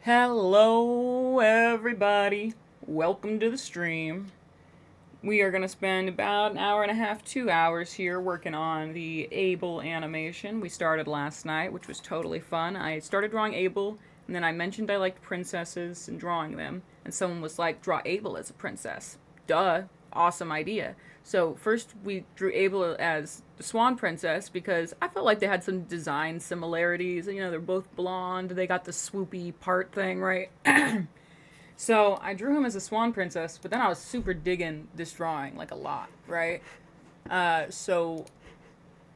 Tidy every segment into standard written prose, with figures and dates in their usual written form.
Hello, everybody. Welcome to the stream. We are going to spend about an hour and a half, 2 hours here working on the Abel animation. We started last night, which was totally fun. I started drawing Abel, and then I mentioned I liked princesses and drawing them. And someone was like, draw Abel as a princess. Duh. Awesome idea. So first we drew Abel as the Swan princess because I felt like they had some design similarities. You know, they're both blonde. They got the swoopy part thing, right? So I drew him as a Swan princess, but then I was super digging this drawing, like a lot, right? So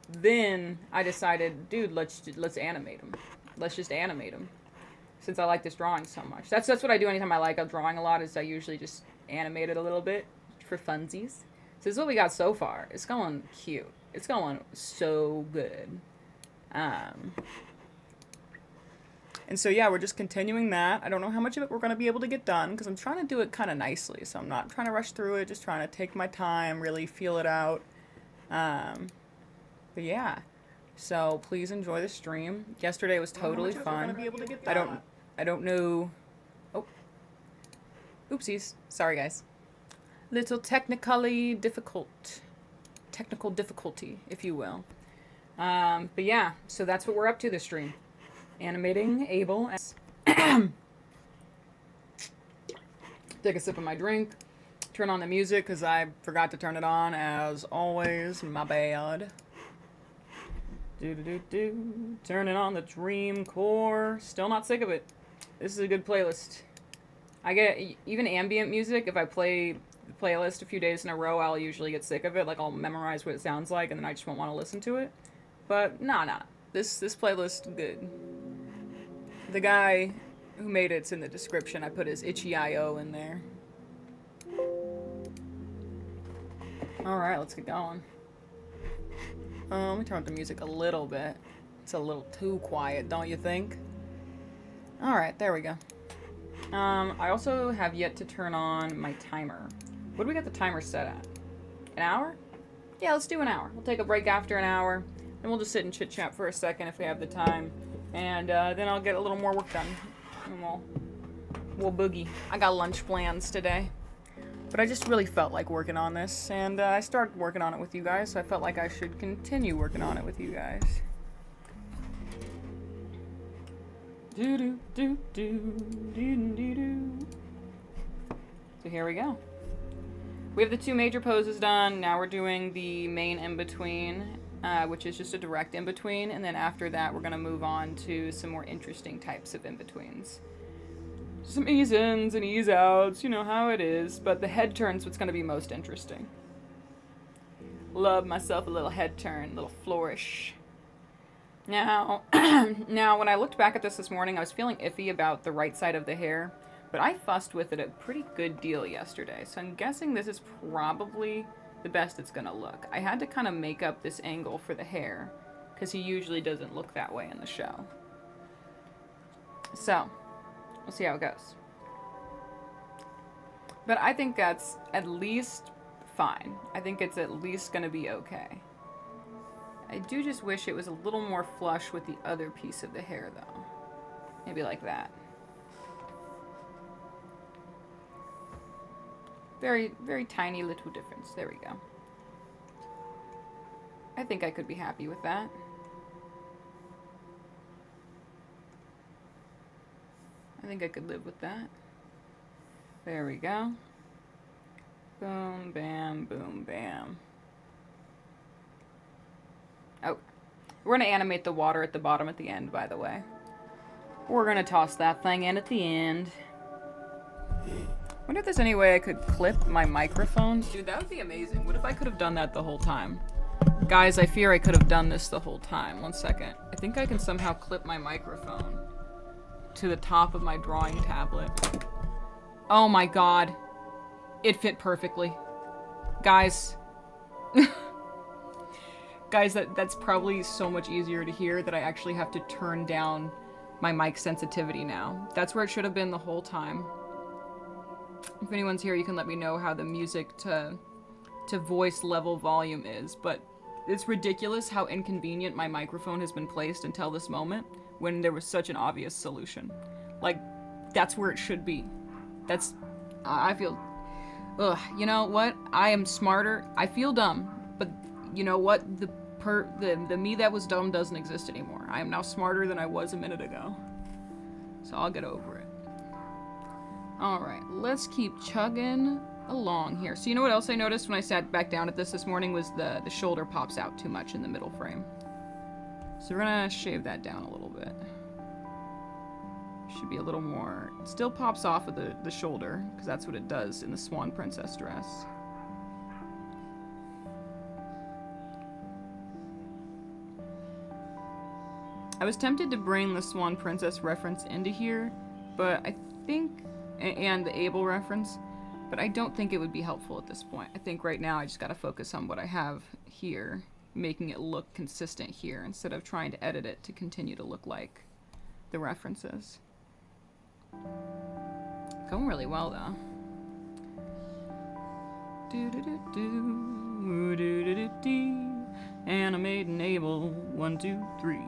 then I decided, dude, let's animate him. Let's just animate him, since I like this drawing so much. That's what I do anytime I like a drawing a lot. Is I usually just animate it a little bit for funsies. So this is what we got so far. It's going cute. It's going so good. And so yeah, we're just continuing that. I don't know how much of it we're going to be able to get done because I'm trying to do it kind of nicely. So I'm not trying to rush through it, just trying to take my time, really feel it out. But yeah, so please enjoy the stream. Yesterday was totally fun. I don't know. Oh, oopsies. Sorry guys. Little technical difficulty, if you will. But yeah, so that's what we're up to this stream. Animating Abel. Take a sip of my drink. Turn on the music because I forgot to turn it on, as always. My bad. Turning on the Dreamcore. Still not sick of it. This is a good playlist. I get even ambient music. If I play the playlist a few days in a row, I'll usually get sick of it. Like I'll memorize what it sounds like, and then I just won't want to listen to it. But nah. This playlist good. The guy who made it's in the description. I put his itchy.io in there. Alright, let's get going. Let me turn up the music a little bit. It's a little too quiet, don't you think? Alright, there we go. I also have yet to turn on my timer. What do we got the timer set at? An hour? Yeah, let's do an hour. We'll take a break after an hour, and we'll just sit and chit-chat for a second if we have the time. And then I'll get a little more work done. And we'll boogie. I got lunch plans today. But I just really felt like working on this, and I started working on it with you guys, so I felt like I should continue working on it with you guys. So here we go. We have the two major poses done. Now we're doing the main in-between, which is just a direct in-between, and then after that we're going to move on to some more interesting types of in-betweens. Some ease-ins and ease-outs, you know how it is, but the head turn's what's going to be most interesting. Love myself a little head turn, a little flourish. Now, when I looked back at this morning, I was feeling iffy about the right side of the hair, but I fussed with it a pretty good deal yesterday, so I'm guessing this is probably the best it's going to look. I had to kind of make up this angle for the hair, because he usually doesn't look that way in the show. So, we'll see how it goes. But I think that's at least fine. I think it's at least going to be okay. I do just wish it was a little more flush with the other piece of the hair, though. Maybe like that. Very, very tiny little difference. There we go. I think I could be happy with that. I think I could live with that. There we go. Boom, bam, boom, bam. Oh, we're going to animate the water at the bottom at the end, by the way. We're going to toss that thing in at the end. Wonder if there's any way I could clip my microphone. Dude, that would be amazing. What if I could have done that the whole time? Guys, I fear I could have done this the whole time. 1 second. I think I can somehow clip my microphone to the top of my drawing tablet. Oh my god. It fit perfectly. Guys. Guys, that's probably so much easier to hear that I actually have to turn down my mic sensitivity now. That's where it should have been the whole time. If anyone's here, you can let me know how the music to voice level volume is, but it's ridiculous how inconvenient my microphone has been placed until this moment when there was such an obvious solution. Like, that's where it should be. That's, I feel, ugh, you know what? I am smarter. I feel dumb, but you know what? The me that was dumb doesn't exist anymore. I am now smarter than I was a minute ago. So I'll get over it. Alright, let's keep chugging along here. So you know what else I noticed when I sat back down at this morning was the shoulder pops out too much in the middle frame. So we're gonna shave that down a little bit. Should be a little more. It still pops off of the shoulder, because that's what it does in the Swan Princess dress. I was tempted to bring the Swan Princess reference into here, but I think, and the Abel reference, but I don't think it would be helpful at this point. I think right now I just gotta focus on what I have here, making it look consistent here, instead of trying to edit it to continue to look like the references. Going really well, though. Animate and Abel, 1, 2, 3.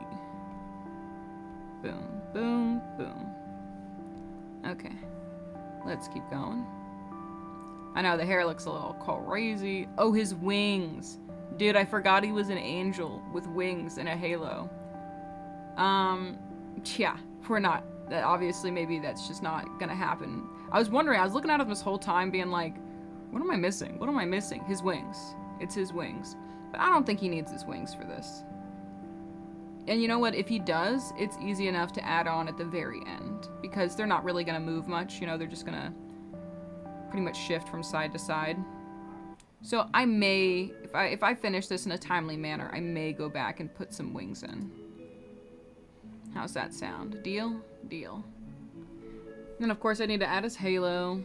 Boom, boom, boom. Okay, let's keep going. I know the hair looks a little crazy. Oh, his wings. Dude, I forgot he was an angel with wings and a halo. Yeah, we're not. Obviously, maybe that's just not gonna happen. I was wondering, I was looking at him this whole time being like, what am I missing? What am I missing? His wings. It's his wings. But I don't think he needs his wings for this. And you know what? If he does, it's easy enough to add on at the very end. Because they're not really going to move much. You know, they're just going to pretty much shift from side to side. So I may, if I finish this in a timely manner, I may go back and put some wings in. How's that sound? Deal? Deal. And of course I need to add his halo.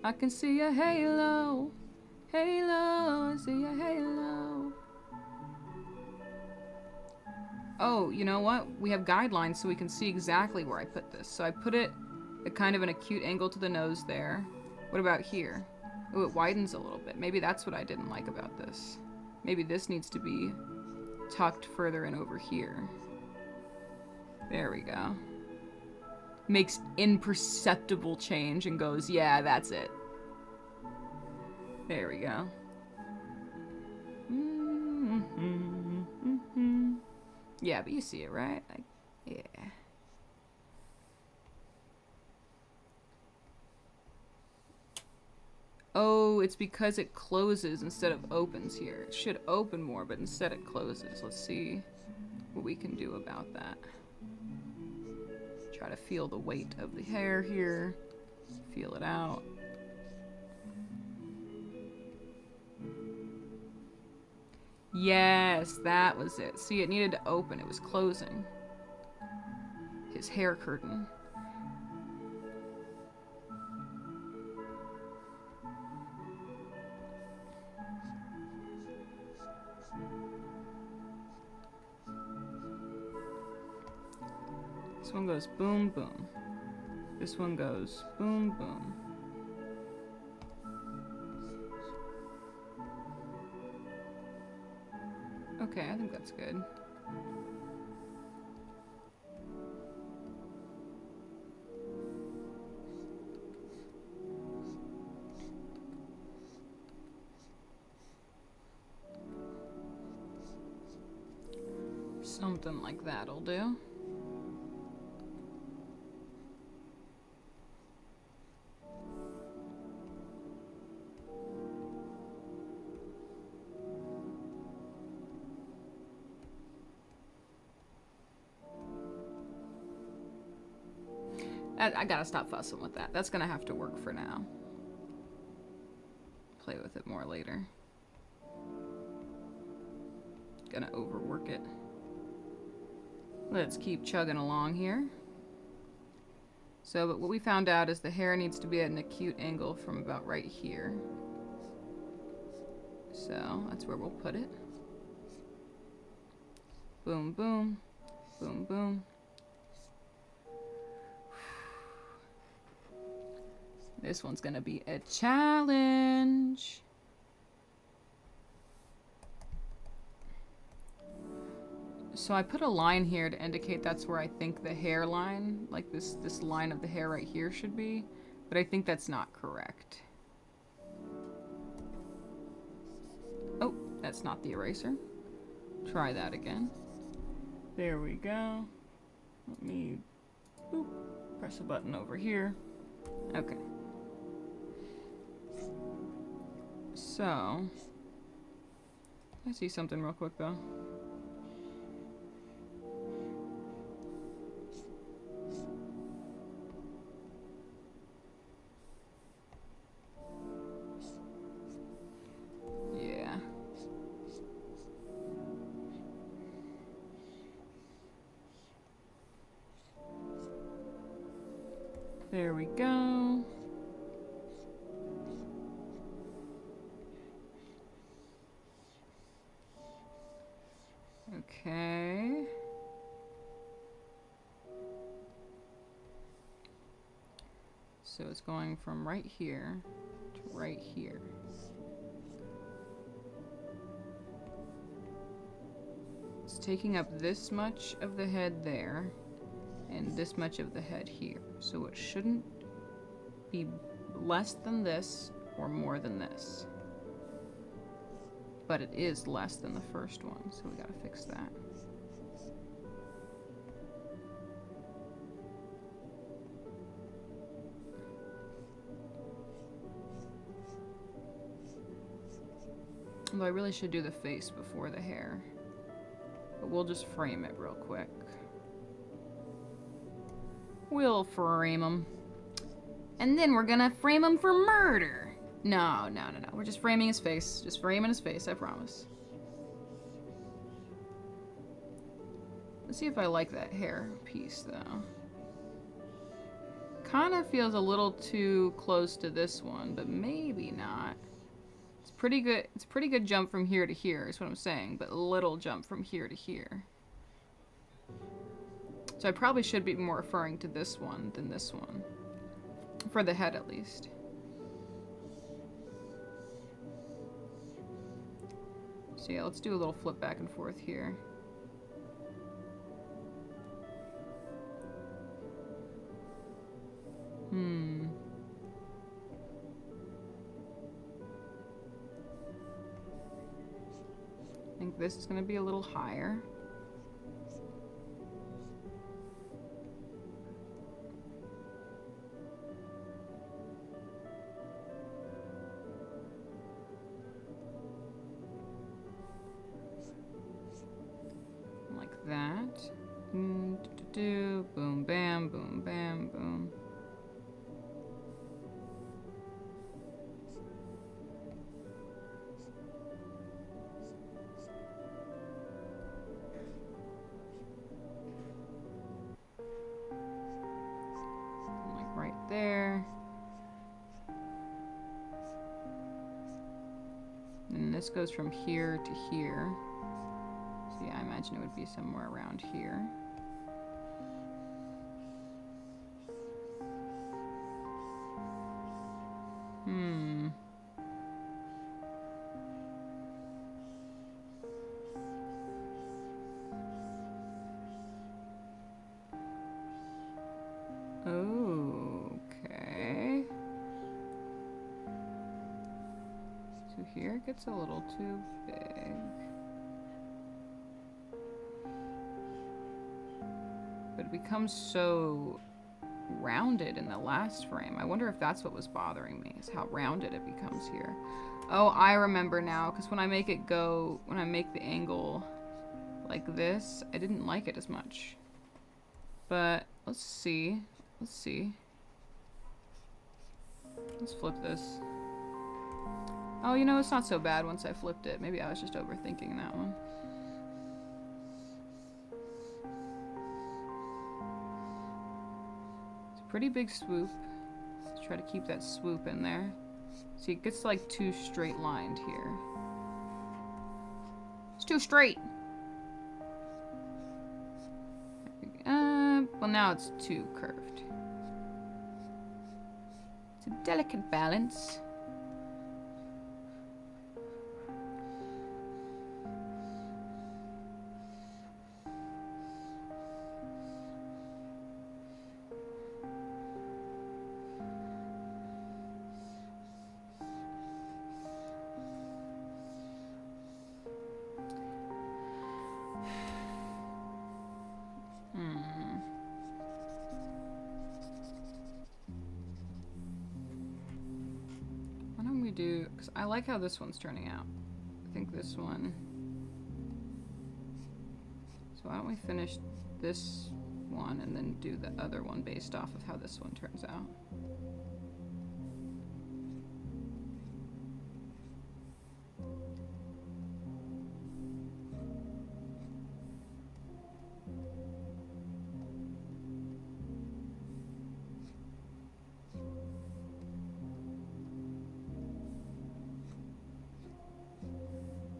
I can see a halo. Halo, I see a halo. Oh, you know what? We have guidelines so we can see exactly where I put this. So I put it at kind of an acute angle to the nose there. What about here? Oh, it widens a little bit. Maybe that's what I didn't like about this. Maybe this needs to be tucked further in over here. There we go. Makes imperceptible change and goes, yeah, that's it. There we go. Yeah, but you see it, right? Like, yeah. Oh, it's because it closes instead of opens here. It should open more, but instead it closes. Let's see what we can do about that. Try to feel the weight of the hair here. Feel it out. Yes, that was it. See, it needed to open. It was closing. His hair curtain. This one goes boom, boom. This one goes boom, boom. Okay, I think that's good. Something like that'll do. I gotta stop fussing with that. That's gonna have to work for now. Play with it more later. Gonna overwork it. Let's keep chugging along here. So, but what we found out is the hair needs to be at an acute angle from about right here. So, that's where we'll put it. Boom, boom. Boom, boom. This one's gonna be a challenge. So I put a line here to indicate that's where I think the hairline, like this line of the hair right here should be, but I think that's not correct. Oh, that's not the eraser. Try that again. There we go. Let me boop, press a button over here. Okay. So, I see something real quick though. Yeah. There we go. Okay. So it's going from right here to right here. It's taking up this much of the head there and this much of the head here. So it shouldn't be less than this or more than this. But it is less than the first one, so we gotta fix that. Although I really should do the face before the hair. But we'll just frame it real quick. We'll frame him. And then we're gonna frame him for murder. No. We're just framing his face. Just framing his face, I promise. Let's see if I like that hair piece, though. Kinda feels a little too close to this one, but maybe not. It's pretty good. It's a pretty good jump from here to here, is what I'm saying, but a little jump from here to here. So I probably should be more referring to this one than this one. For the head, at least. So yeah, let's do a little flip back and forth here. I think this is going to be a little higher. Like that. Boom, boom, bam, boom, bam, boom. Like right there. And this goes from here to here. So yeah, I imagine it would be somewhere around here. Okay. So here it gets a little too big. But it becomes so rounded in the last frame. I wonder if that's what was bothering me, is how rounded it becomes here. Oh, I remember now, because when I make it go, when I make the angle like this, I didn't like it as much. But let's see. Let's see. Let's flip this. Oh, you know, it's not so bad once I flipped it. Maybe I was just overthinking that one. It's a pretty big swoop. Let's try to keep that swoop in there. See, it gets like too straight lined here. It's too straight. Well, now it's too curved. It's a delicate balance. Because I like how this one's turning out. I think this one... So why don't we finish this one and then do the other one based off of how this one turns out.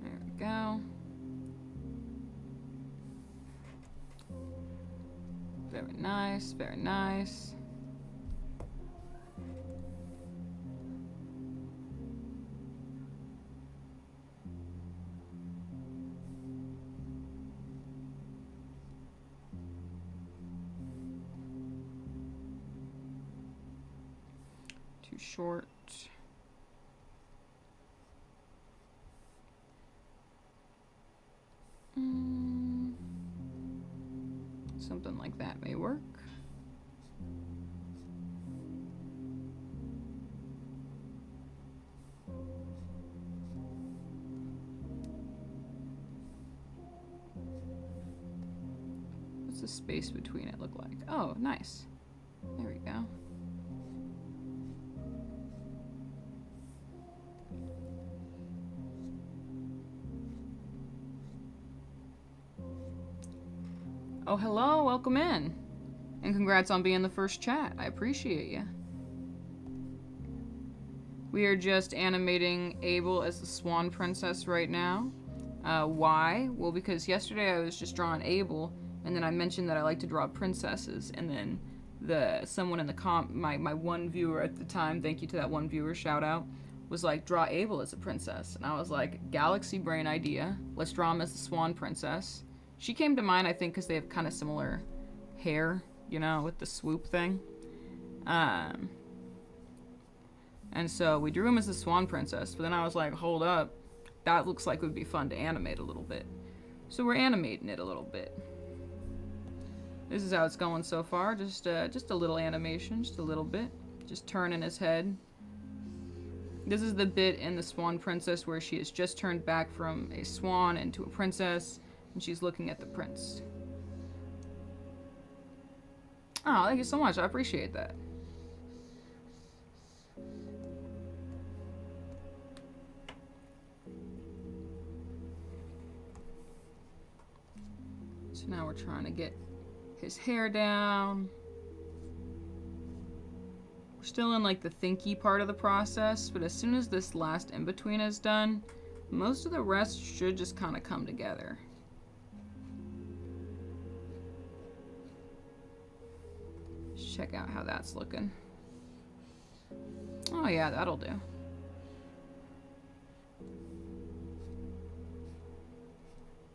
There we go. Very nice, very nice. Too short. Something like that may work. What's the space between it look like? Oh, nice. There we go. Oh, hello, welcome in. And congrats on being the first chat. I appreciate you. We are just animating Abel as the Swan Princess right now. Why? Well, because yesterday I was just drawing Abel, and then I mentioned that I like to draw princesses, and then someone in the my one viewer at the time, thank you to that one viewer, shout out, was like, draw Abel as a princess. And I was like, galaxy brain idea. Let's draw him as the Swan Princess. She came to mind, I think, because they have kind of similar hair, you know, with the swoop thing. And so we drew him as the Swan Princess, but then I was like, hold up, that looks like it would be fun to animate a little bit. So we're animating it a little bit. This is how it's going so far, just a little animation, just a little bit. Just turning his head. This is the bit in the Swan Princess where she has just turned back from a swan into a princess, and she's looking at the prince. Oh, thank you so much. I appreciate that. So now we're trying to get his hair down. We're still in like the thinky part of the process, but as soon as this last in-between is done, most of the rest should just kind of come together. Check out how that's looking. Oh yeah, that'll do.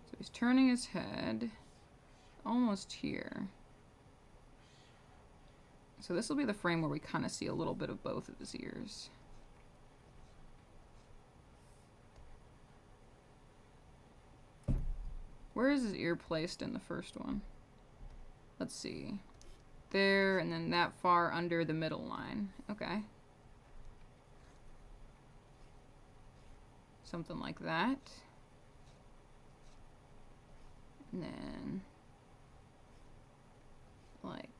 So he's turning his head almost here. So this will be the frame where we kind of see a little bit of both of his ears. Where is his ear placed in the first one? Let's see. There, and then that far under the middle line. Okay. Something like that. And then, like,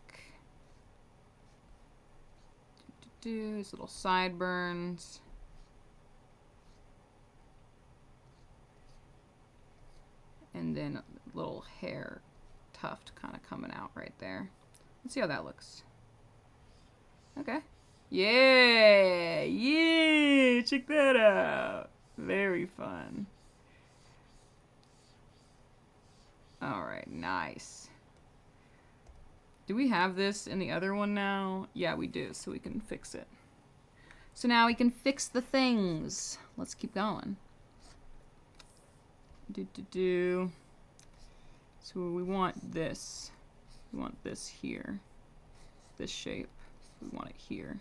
his little sideburns. And then a little hair tuft kind of coming out right there. Let's see how that looks. Okay. Yeah! Yeah! Check that out! Very fun. Alright, nice. Do we have this in the other one now? Yeah, we do, so we can fix it. So now we can fix the things. Let's keep going. So we want this. We want this here. This shape. We want it here.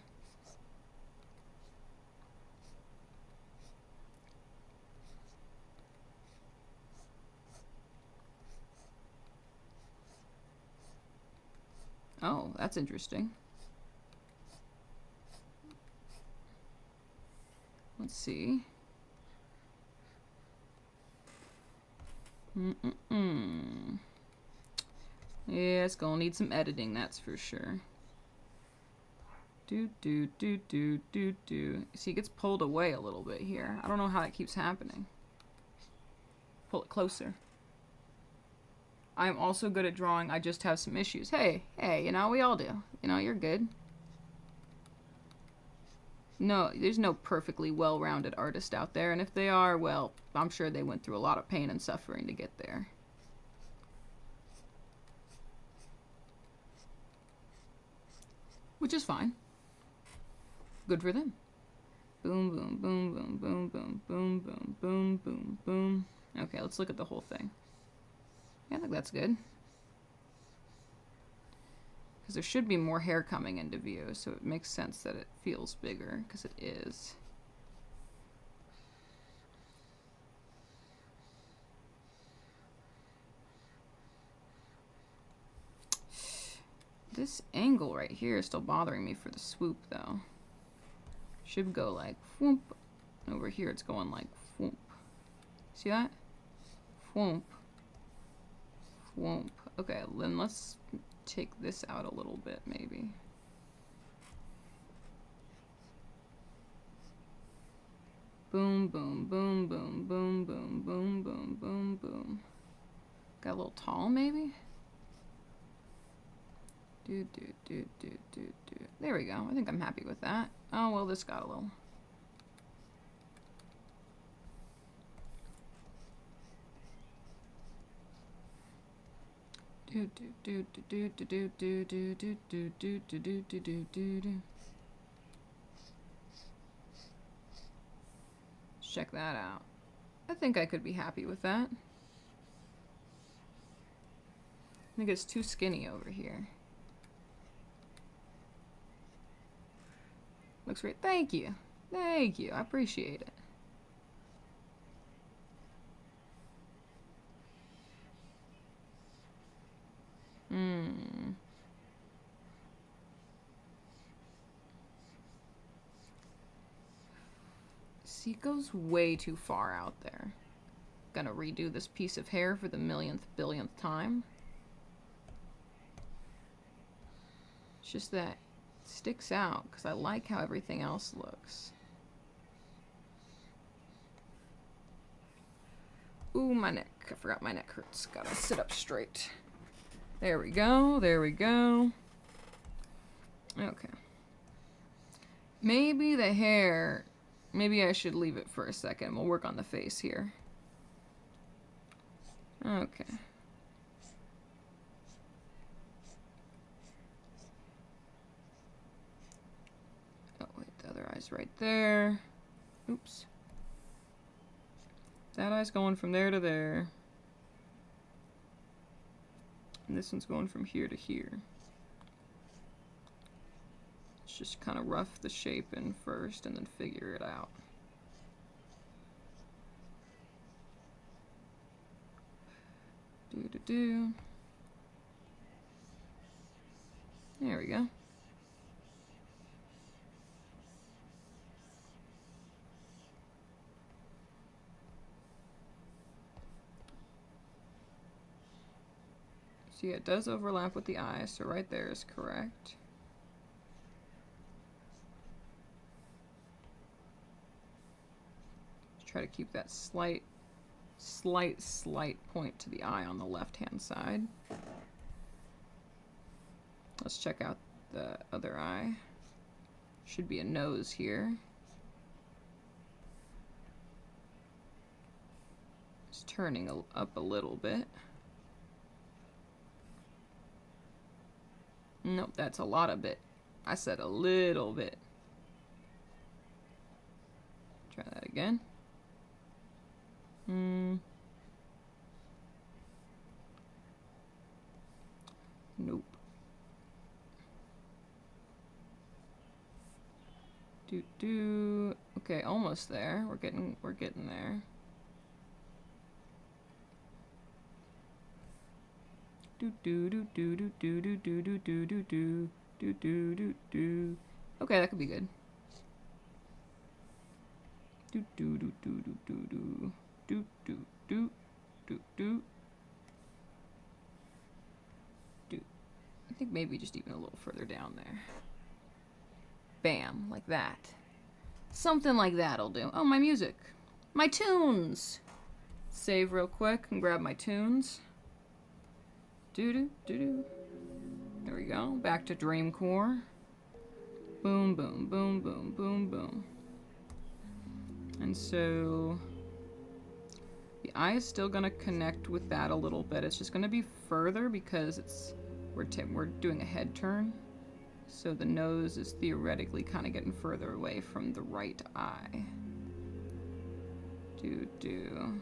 Oh, that's interesting. Let's see. Yeah, it's gonna need some editing, that's for sure. See, it gets pulled away a little bit here. I don't know how that keeps happening. Pull it closer. I'm also good at drawing. I just have some issues. Hey, you know, we all do. You know, you're good. No, there's no perfectly well-rounded artist out there, and if they are, well, I'm sure they went through a lot of pain and suffering to get there. Which is fine. Good for them. Boom, boom, boom, boom, boom, boom, boom, boom, boom, boom, boom. Okay, let's look at the whole thing. Yeah, I think that's good. Because there should be more hair coming into view, so it makes sense that it feels bigger, because it is. This angle right here is still bothering me for the swoop, though. Should go like whoop. Over here it's going like whoop. See that? Whoop. Whoop. Okay, then let's take this out a little bit, maybe. Boom, boom, boom, boom, boom, boom, boom, boom, boom, boom. Got a little tall, maybe? There we go. I think I'm happy with that. Oh, well, this got a little... Check that out. I think I could be happy with that. I think it's too skinny over here. Looks great. Thank you. Thank you. I appreciate it. See, it goes way too far out there. Gonna redo this piece of hair for the millionth, billionth time. It's just that it sticks out because I like how everything else looks. Ooh, my neck. I forgot my neck hurts. Gotta sit up straight. There we go. There we go. Okay. Maybe the hair... Maybe I should leave it for a second. We'll work on the face here. Okay. Oh, wait. The other eye's right there. Oops. That eye's going from there to there. And this one's going from here to here. Let's just kind of rough the shape in first and then figure it out. Do-do-do. There we go. See, it does overlap with the eye, so right there is correct. Try to keep that slight point to the eye on the left-hand side. Let's check out the other eye. Should be a nose here. It's turning up a little bit. Nope, that's a lot of bit. I said a little bit. Try that again. Nope. Okay, almost there. We're getting there. Okay, that could be good. Do do do do do do do do do do do do do. I think maybe just even a little further down there. Bam, like that. Something like that'll do. Oh, my music. My tunes! Save real quick and grab my tunes. Doo-doo, doo-doo. There we go. Back to Dreamcore. Boom, boom, boom, boom, boom, boom. And so the eye is still gonna connect with that a little bit. It's just gonna be further because we're doing a head turn. So the nose is theoretically kind of getting further away from the right eye. Do.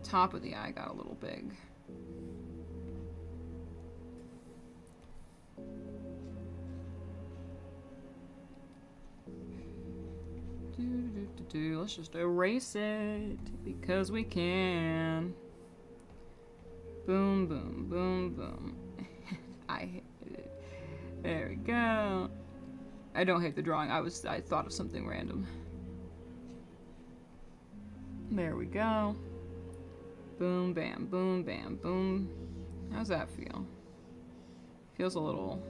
Top of the eye got a little big. Let's just erase it because we can. Boom, boom, boom, boom. I hate it. There we go. I don't hate the drawing. I thought of something random. There we go. Boom, bam, boom, bam, boom. How's that feel? Feels a little...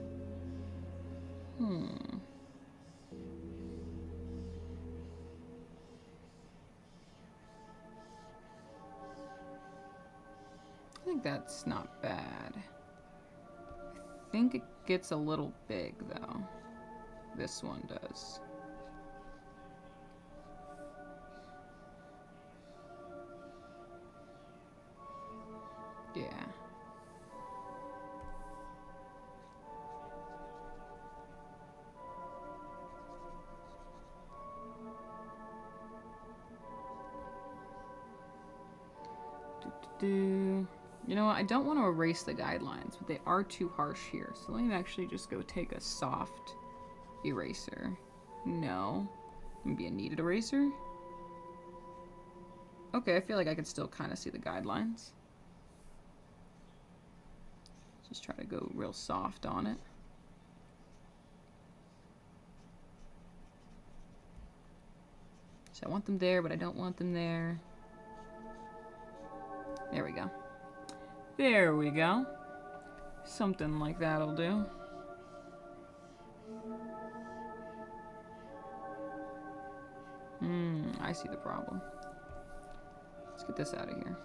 I think that's not bad. I think it gets a little big, though. This one does. Yeah. You know what? I don't want to erase the guidelines, but they are too harsh here. So let me actually just go take a soft eraser. No. Maybe a kneaded eraser? Okay, I feel like I can still kind of see the guidelines. Just try to go real soft on it. So I want them there, but I don't want them there. There we go. There we go. Something like that'll do. I see the problem. Let's get this out of here.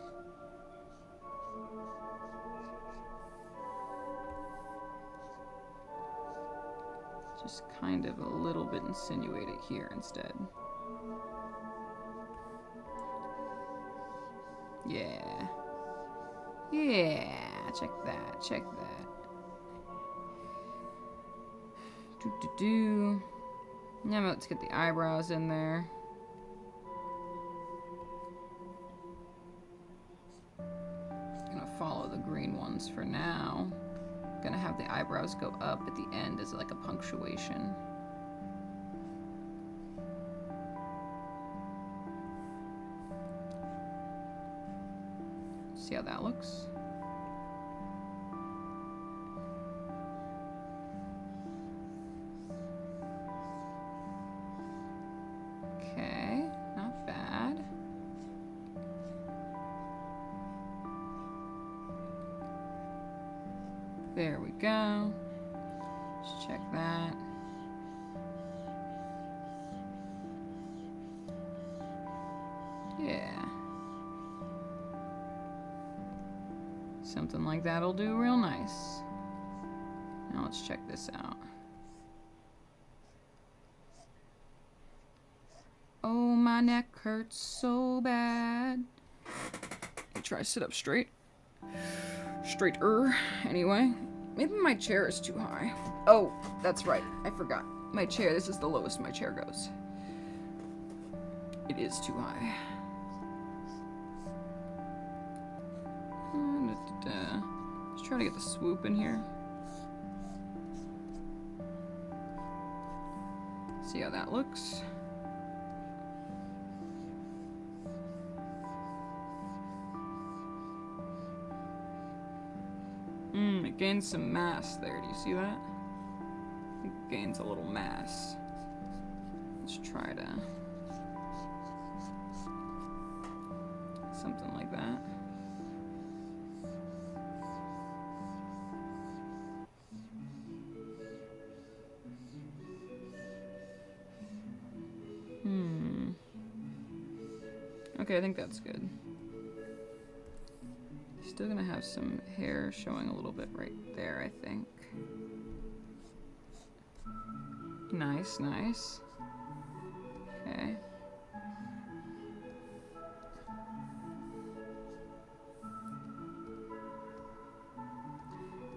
Just kind of a little bit insinuate it here instead. Yeah. Yeah. Check that. Check that. Now let's get the eyebrows in there. Gonna follow the green ones for now. Gonna have the eyebrows go up at the end as like a punctuation. See how that looks? Okay, not bad. There we go. Let's check that. Yeah. Something like that'll do real nice. Now let's check this out. Oh, my neck hurts so bad. Let me try to sit up straight. Straighter. Anyway, maybe my chair is too high. Oh, that's right. I forgot. My chair, this is the lowest my chair goes. It is too high. Just try to get the swoop in here. See how that looks. It gained some mass there. Do you see that? gains a little mass. Let's try to... something like that. Okay, I think that's good. Still gonna have some hair showing a little bit right there, I think. Nice, nice. Okay.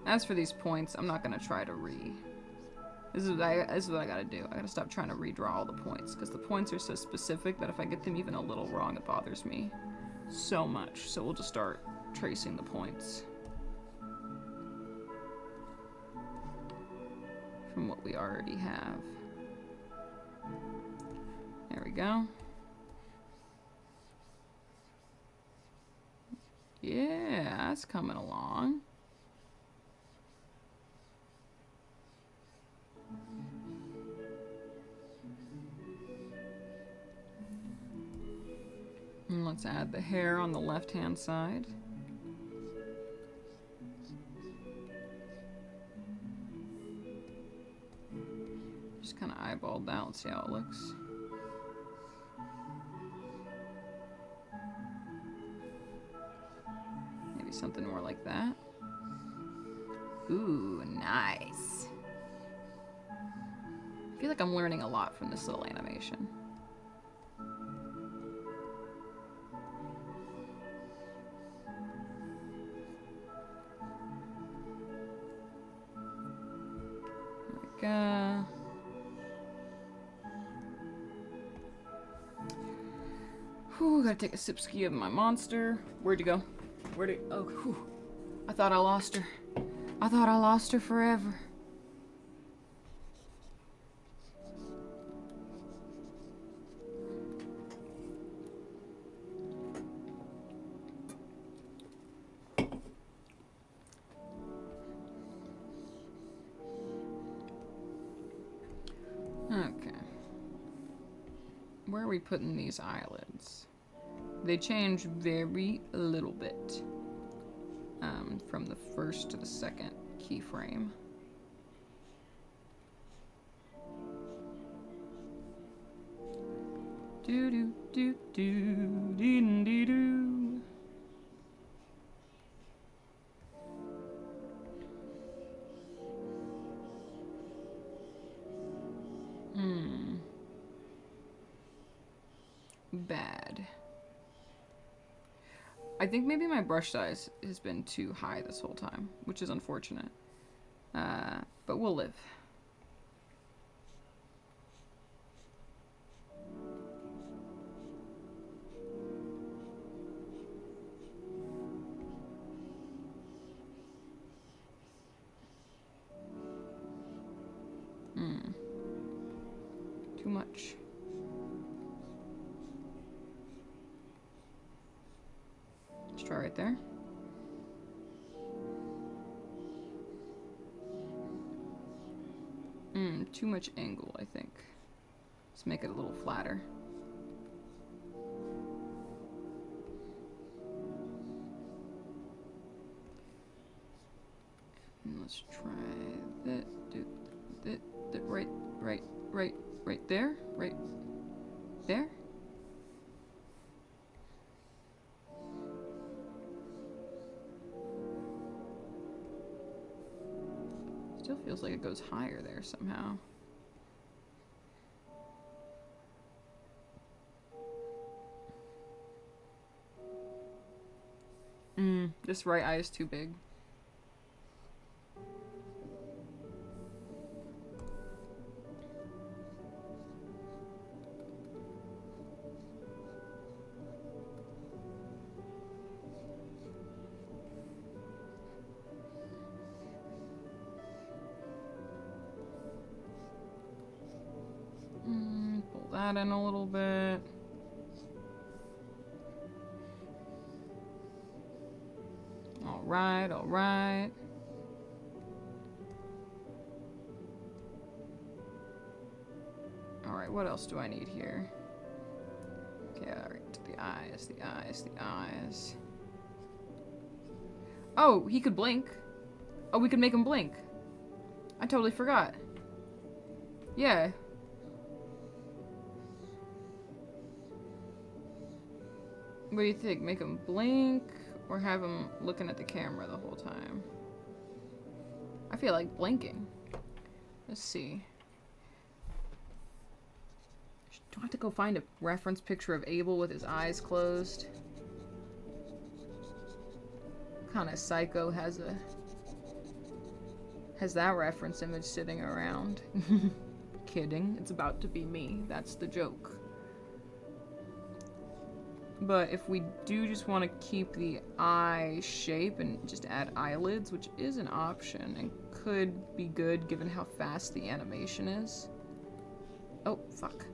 As for these points, I'm not gonna try to This is what I gotta do. I gotta stop trying to redraw all the points, because the points are so specific that if I get them even a little wrong, it bothers me so much. So we'll just start tracing the points from what we already have. There we go. Yeah, that's coming along. And let's add the hair on the left-hand side. Just kind of eyeballed that. Let's see how it looks. Maybe something more like that. Ooh, nice. I feel like I'm learning a lot from this little animation. Whew, gotta take a sip ski of my monster. Where'd you go? Oh, whew. I thought I lost her. I thought I lost her forever. Okay. Where are we putting these eyelids? They change very little bit from the first to the second keyframe. Do do do do dee dee doo. Bad. I think maybe my brush size has been too high this whole time, which is unfortunate. But we'll live. Too much. Let's try right there. Too much angle, I think. Let's make it a little flatter. And let's try that. Right there. Right there. Still feels like it goes higher there somehow. This right eye is too big. Pull that in a little bit. All right. Alright, what else do I need here? Okay, alright, the eyes, the eyes, the eyes. Oh, he could blink. Oh, we could make him blink. I totally forgot. Yeah. What do you think? Make him blink or have him looking at the camera the whole time? I feel like blinking. Let's see. Do I have to go find a reference picture of Abel with his eyes closed? Kind of psycho has that reference image sitting around. Kidding. It's about to be me. That's the joke. But if we do just want to keep the eye shape and just add eyelids, which is an option and could be good given how fast the animation is. Oh, fuck.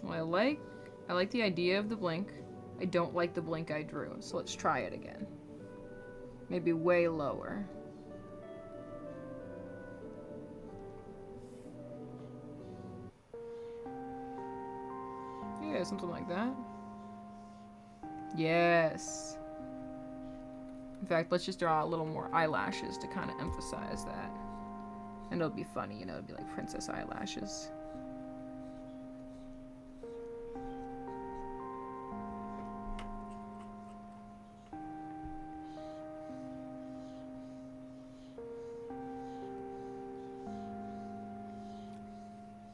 Well, I like the idea of the blink. I don't like the blink I drew, so let's try it again. Maybe way lower. Yeah, something like that. Yes. In fact, let's just draw a little more eyelashes to kind of emphasize that. And it'll be funny, you know, it'll be like princess eyelashes.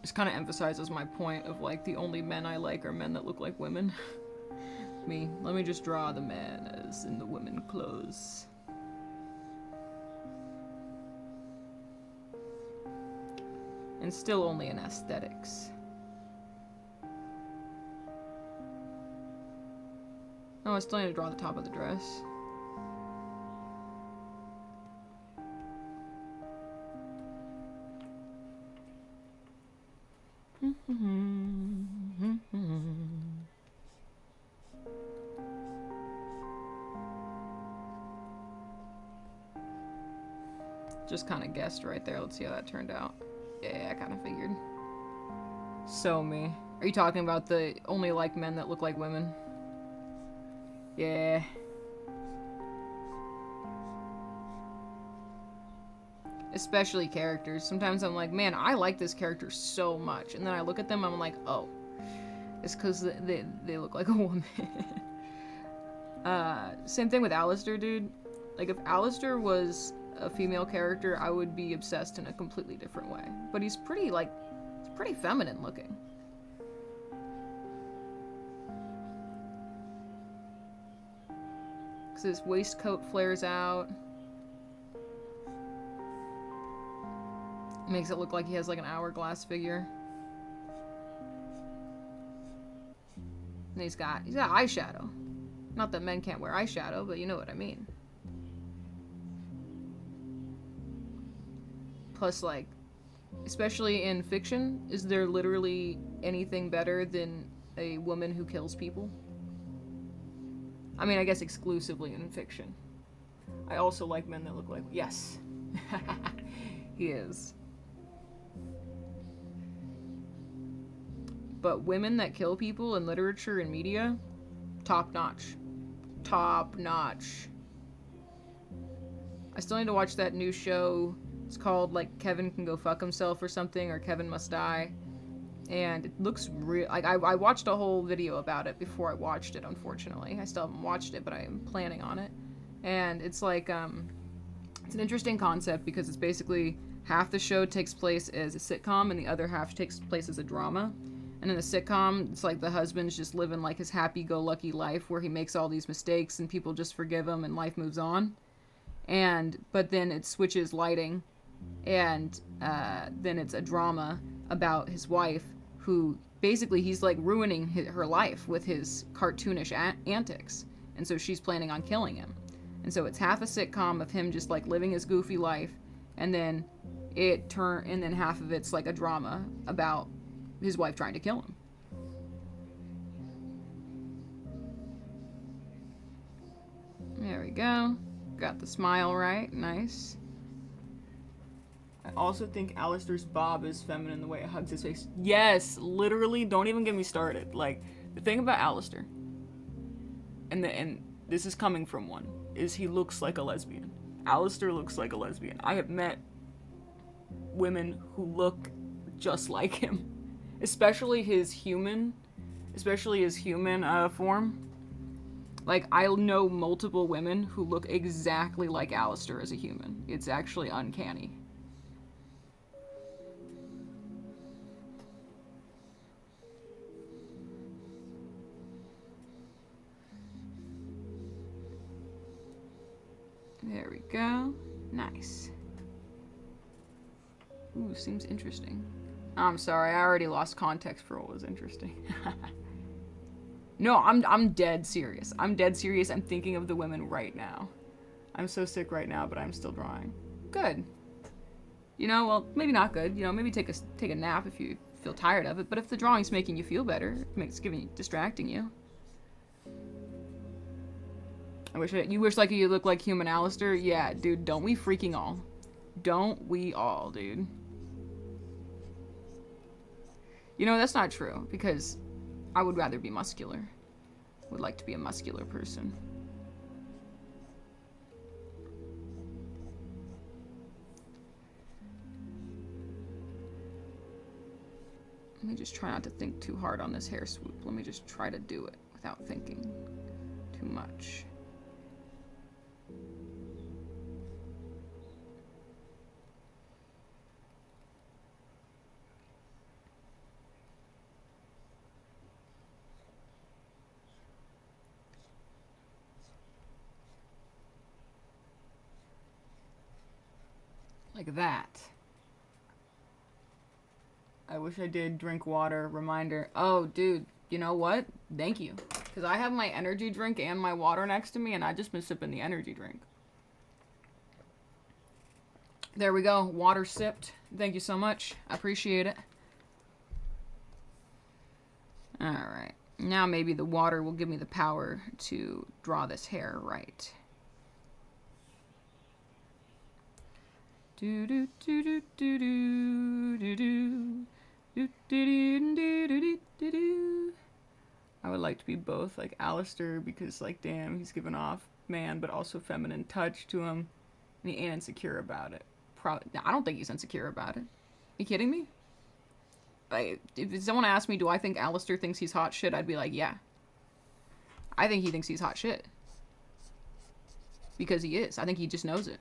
This kind of emphasizes my point of like the only men I like are men that look like women. Me. Let me just draw the man as in the women clothes. And still only in aesthetics. Oh, I still need to draw the top of the dress. Just kind of guessed right there. Let's see how that turned out. Yeah, I kind of figured. So me. Are you talking about the only like men that look like women? Yeah. Especially characters. Sometimes I'm like, man, I like this character so much. And then I look at them, I'm like, oh. It's because they look like a woman. Same thing with Alistair, dude. Like, if Alistair was a female character, I would be obsessed in a completely different way. But he's pretty, like, he's pretty feminine looking. Because his waistcoat flares out. Makes it look like he has, like, an hourglass figure. And he's got eyeshadow. Not that men can't wear eyeshadow, but you know what I mean. Plus, like, especially in fiction, is there literally anything better than a woman who kills people? I mean, I guess exclusively in fiction. I also like men that look like... Yes. He is. But women that kill people in literature and media, top notch. Top notch. I still need to watch that new show. It's called, like, Kevin Can Go Fuck Himself or something, or Kevin Must Die. And it looks real. Like, I watched a whole video about it before I watched it, unfortunately. I still haven't watched it, but I am planning on it. And it's like, it's an interesting concept because it's basically half the show takes place as a sitcom and the other half takes place as a drama. And in the sitcom, it's like the husband's just living like his happy-go-lucky life where he makes all these mistakes and people just forgive him and life moves on. But then it switches lighting, and then it's a drama about his wife who basically he's like ruining her life with his cartoonish antics. And so she's planning on killing him. And so it's half a sitcom of him just like living his goofy life, and then and then half of it's like a drama about his wife trying to kill him. There we go. Got the smile right. Nice. I also think Alistair's bob is feminine the way it hugs his face. Yes, literally, don't even get me started. Like, the thing about Alistair, and this is coming from one, is he looks like a lesbian. Alistair looks like a lesbian. I have met women who look just like him. Especially his human form. Like, I know multiple women who look exactly like Alistair as a human. It's actually uncanny. There we go. Nice. Ooh, seems interesting. I'm sorry, I already lost context for what was interesting. No, I'm dead serious. I'm dead serious. I'm thinking of the women right now. I'm so sick right now, but I'm still drawing. Good. You know, well, maybe not good. You know, maybe take a nap if you feel tired of it. But if the drawing's making you feel better, distracting you. You wish like you look like human Alistair? Yeah, dude, don't we freaking all? Don't we all, dude? You know, that's not true, because I would rather be muscular. Would like to be a muscular person. Let me just try not to think too hard on this hair swoop. Let me just try to do it without thinking too much. Like that. I wish I did drink water. Reminder. Oh, dude. You know what? Thank you. Because I have my energy drink and my water next to me, and I've just been sipping the energy drink. There we go. Water sipped. Thank you so much. I appreciate it. Alright. Now maybe the water will give me the power to draw this hair right. Do do do do do do do do do do do do do do. I would like to be both, like Alistair, because like damn, he's given off man but also feminine touch to him, and he ain't insecure about it. I don't think he's insecure about it. Are you kidding me? Like, if someone asked me, do I think Alistair thinks he's hot shit? I'd be like, yeah. I think he thinks he's hot shit. Because he is. I think he just knows it.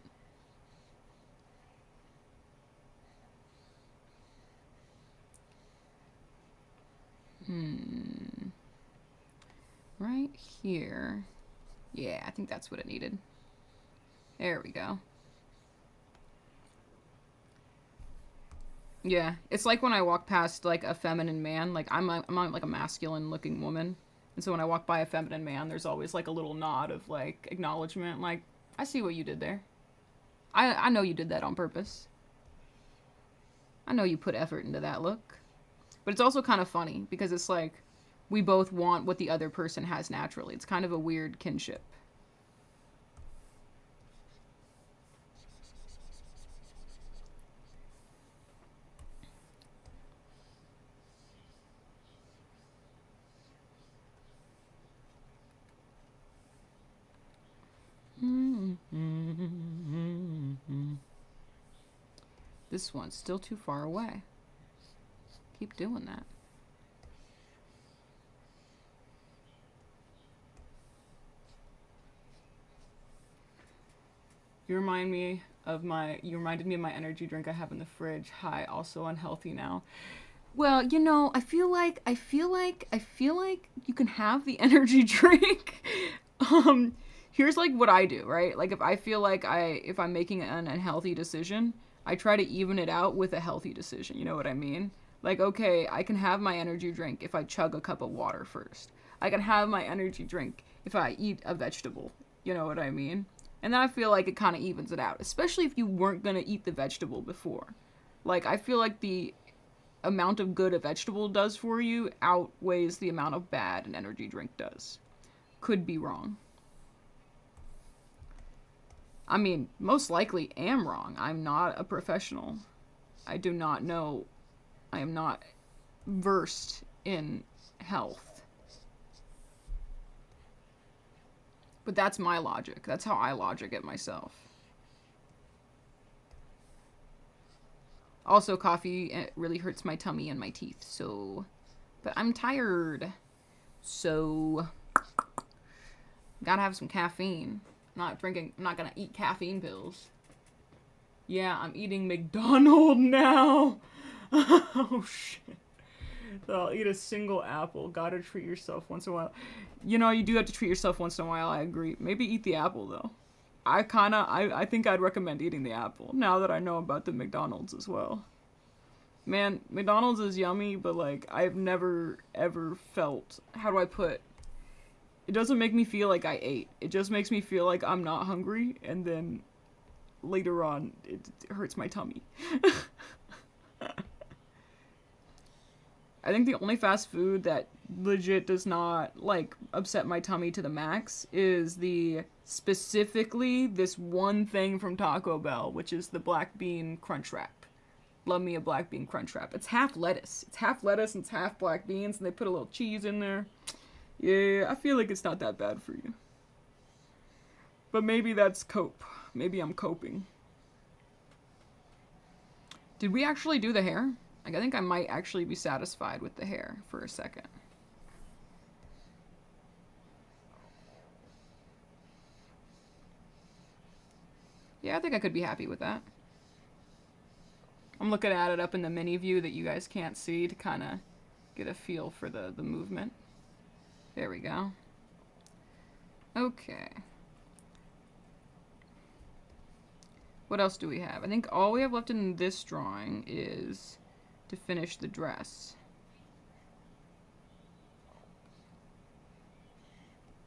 Right here. Yeah, I think that's what it needed. There we go. Yeah, it's like when I walk past like a feminine man, like I'm like a masculine looking woman. And so when I walk by a feminine man, there's always like a little nod of like acknowledgement, like, I see what you did there. I know you did that on purpose. I know you put effort into that look. But it's also kind of funny because it's like we both want what the other person has naturally. It's kind of a weird kinship. This one's still too far away. Keep doing that. You reminded me of my energy drink I have in the fridge. Hi, also unhealthy now. Well, you know, I feel like you can have the energy drink. Here's like what I do, right? Like if I feel like if I'm making an unhealthy decision, I try to even it out with a healthy decision. You know what I mean? Like, okay, I can have my energy drink if I chug a cup of water first. I can have my energy drink if I eat a vegetable. You know what I mean? And then I feel like it kind of evens it out, especially if you weren't going to eat the vegetable before. Like, I feel like the amount of good a vegetable does for you outweighs the amount of bad an energy drink does. Could be wrong. I mean, most likely am wrong. I'm not a professional. I do not know. I am not versed in health. But that's my logic. That's how I logic it myself. Also, coffee really hurts my tummy and my teeth, so... But I'm tired. So... Gotta have some caffeine. I'm not gonna eat caffeine pills. Yeah, I'm eating McDonald's now! Oh, shit. So I'll eat a single apple. Gotta treat yourself once in a while. You know, you do have to treat yourself once in a while, I agree. Maybe eat the apple, though. I think I'd recommend eating the apple, now that I know about the McDonald's as well. Man, McDonald's is yummy, but, like, I've never, ever felt... How do I put... It doesn't make me feel like I ate. It just makes me feel like I'm not hungry, and then later on, it hurts my tummy. I think the only fast food that legit does not, like, upset my tummy to the max is specifically this one thing from Taco Bell, which is the black bean crunch wrap. Love me a black bean crunch wrap. It's half lettuce. It's half lettuce and it's half black beans, and they put a little cheese in there. Yeah, I feel like it's not that bad for you. But maybe that's cope. Maybe I'm coping. Did we actually do the hair? Like, I think I might actually be satisfied with the hair for a second. Yeah, I think I could be happy with that. I'm looking at it up in the mini view that you guys can't see to kind of get a feel for the movement. There we go. Okay. What else do we have? I think all we have left in this drawing is to finish the dress.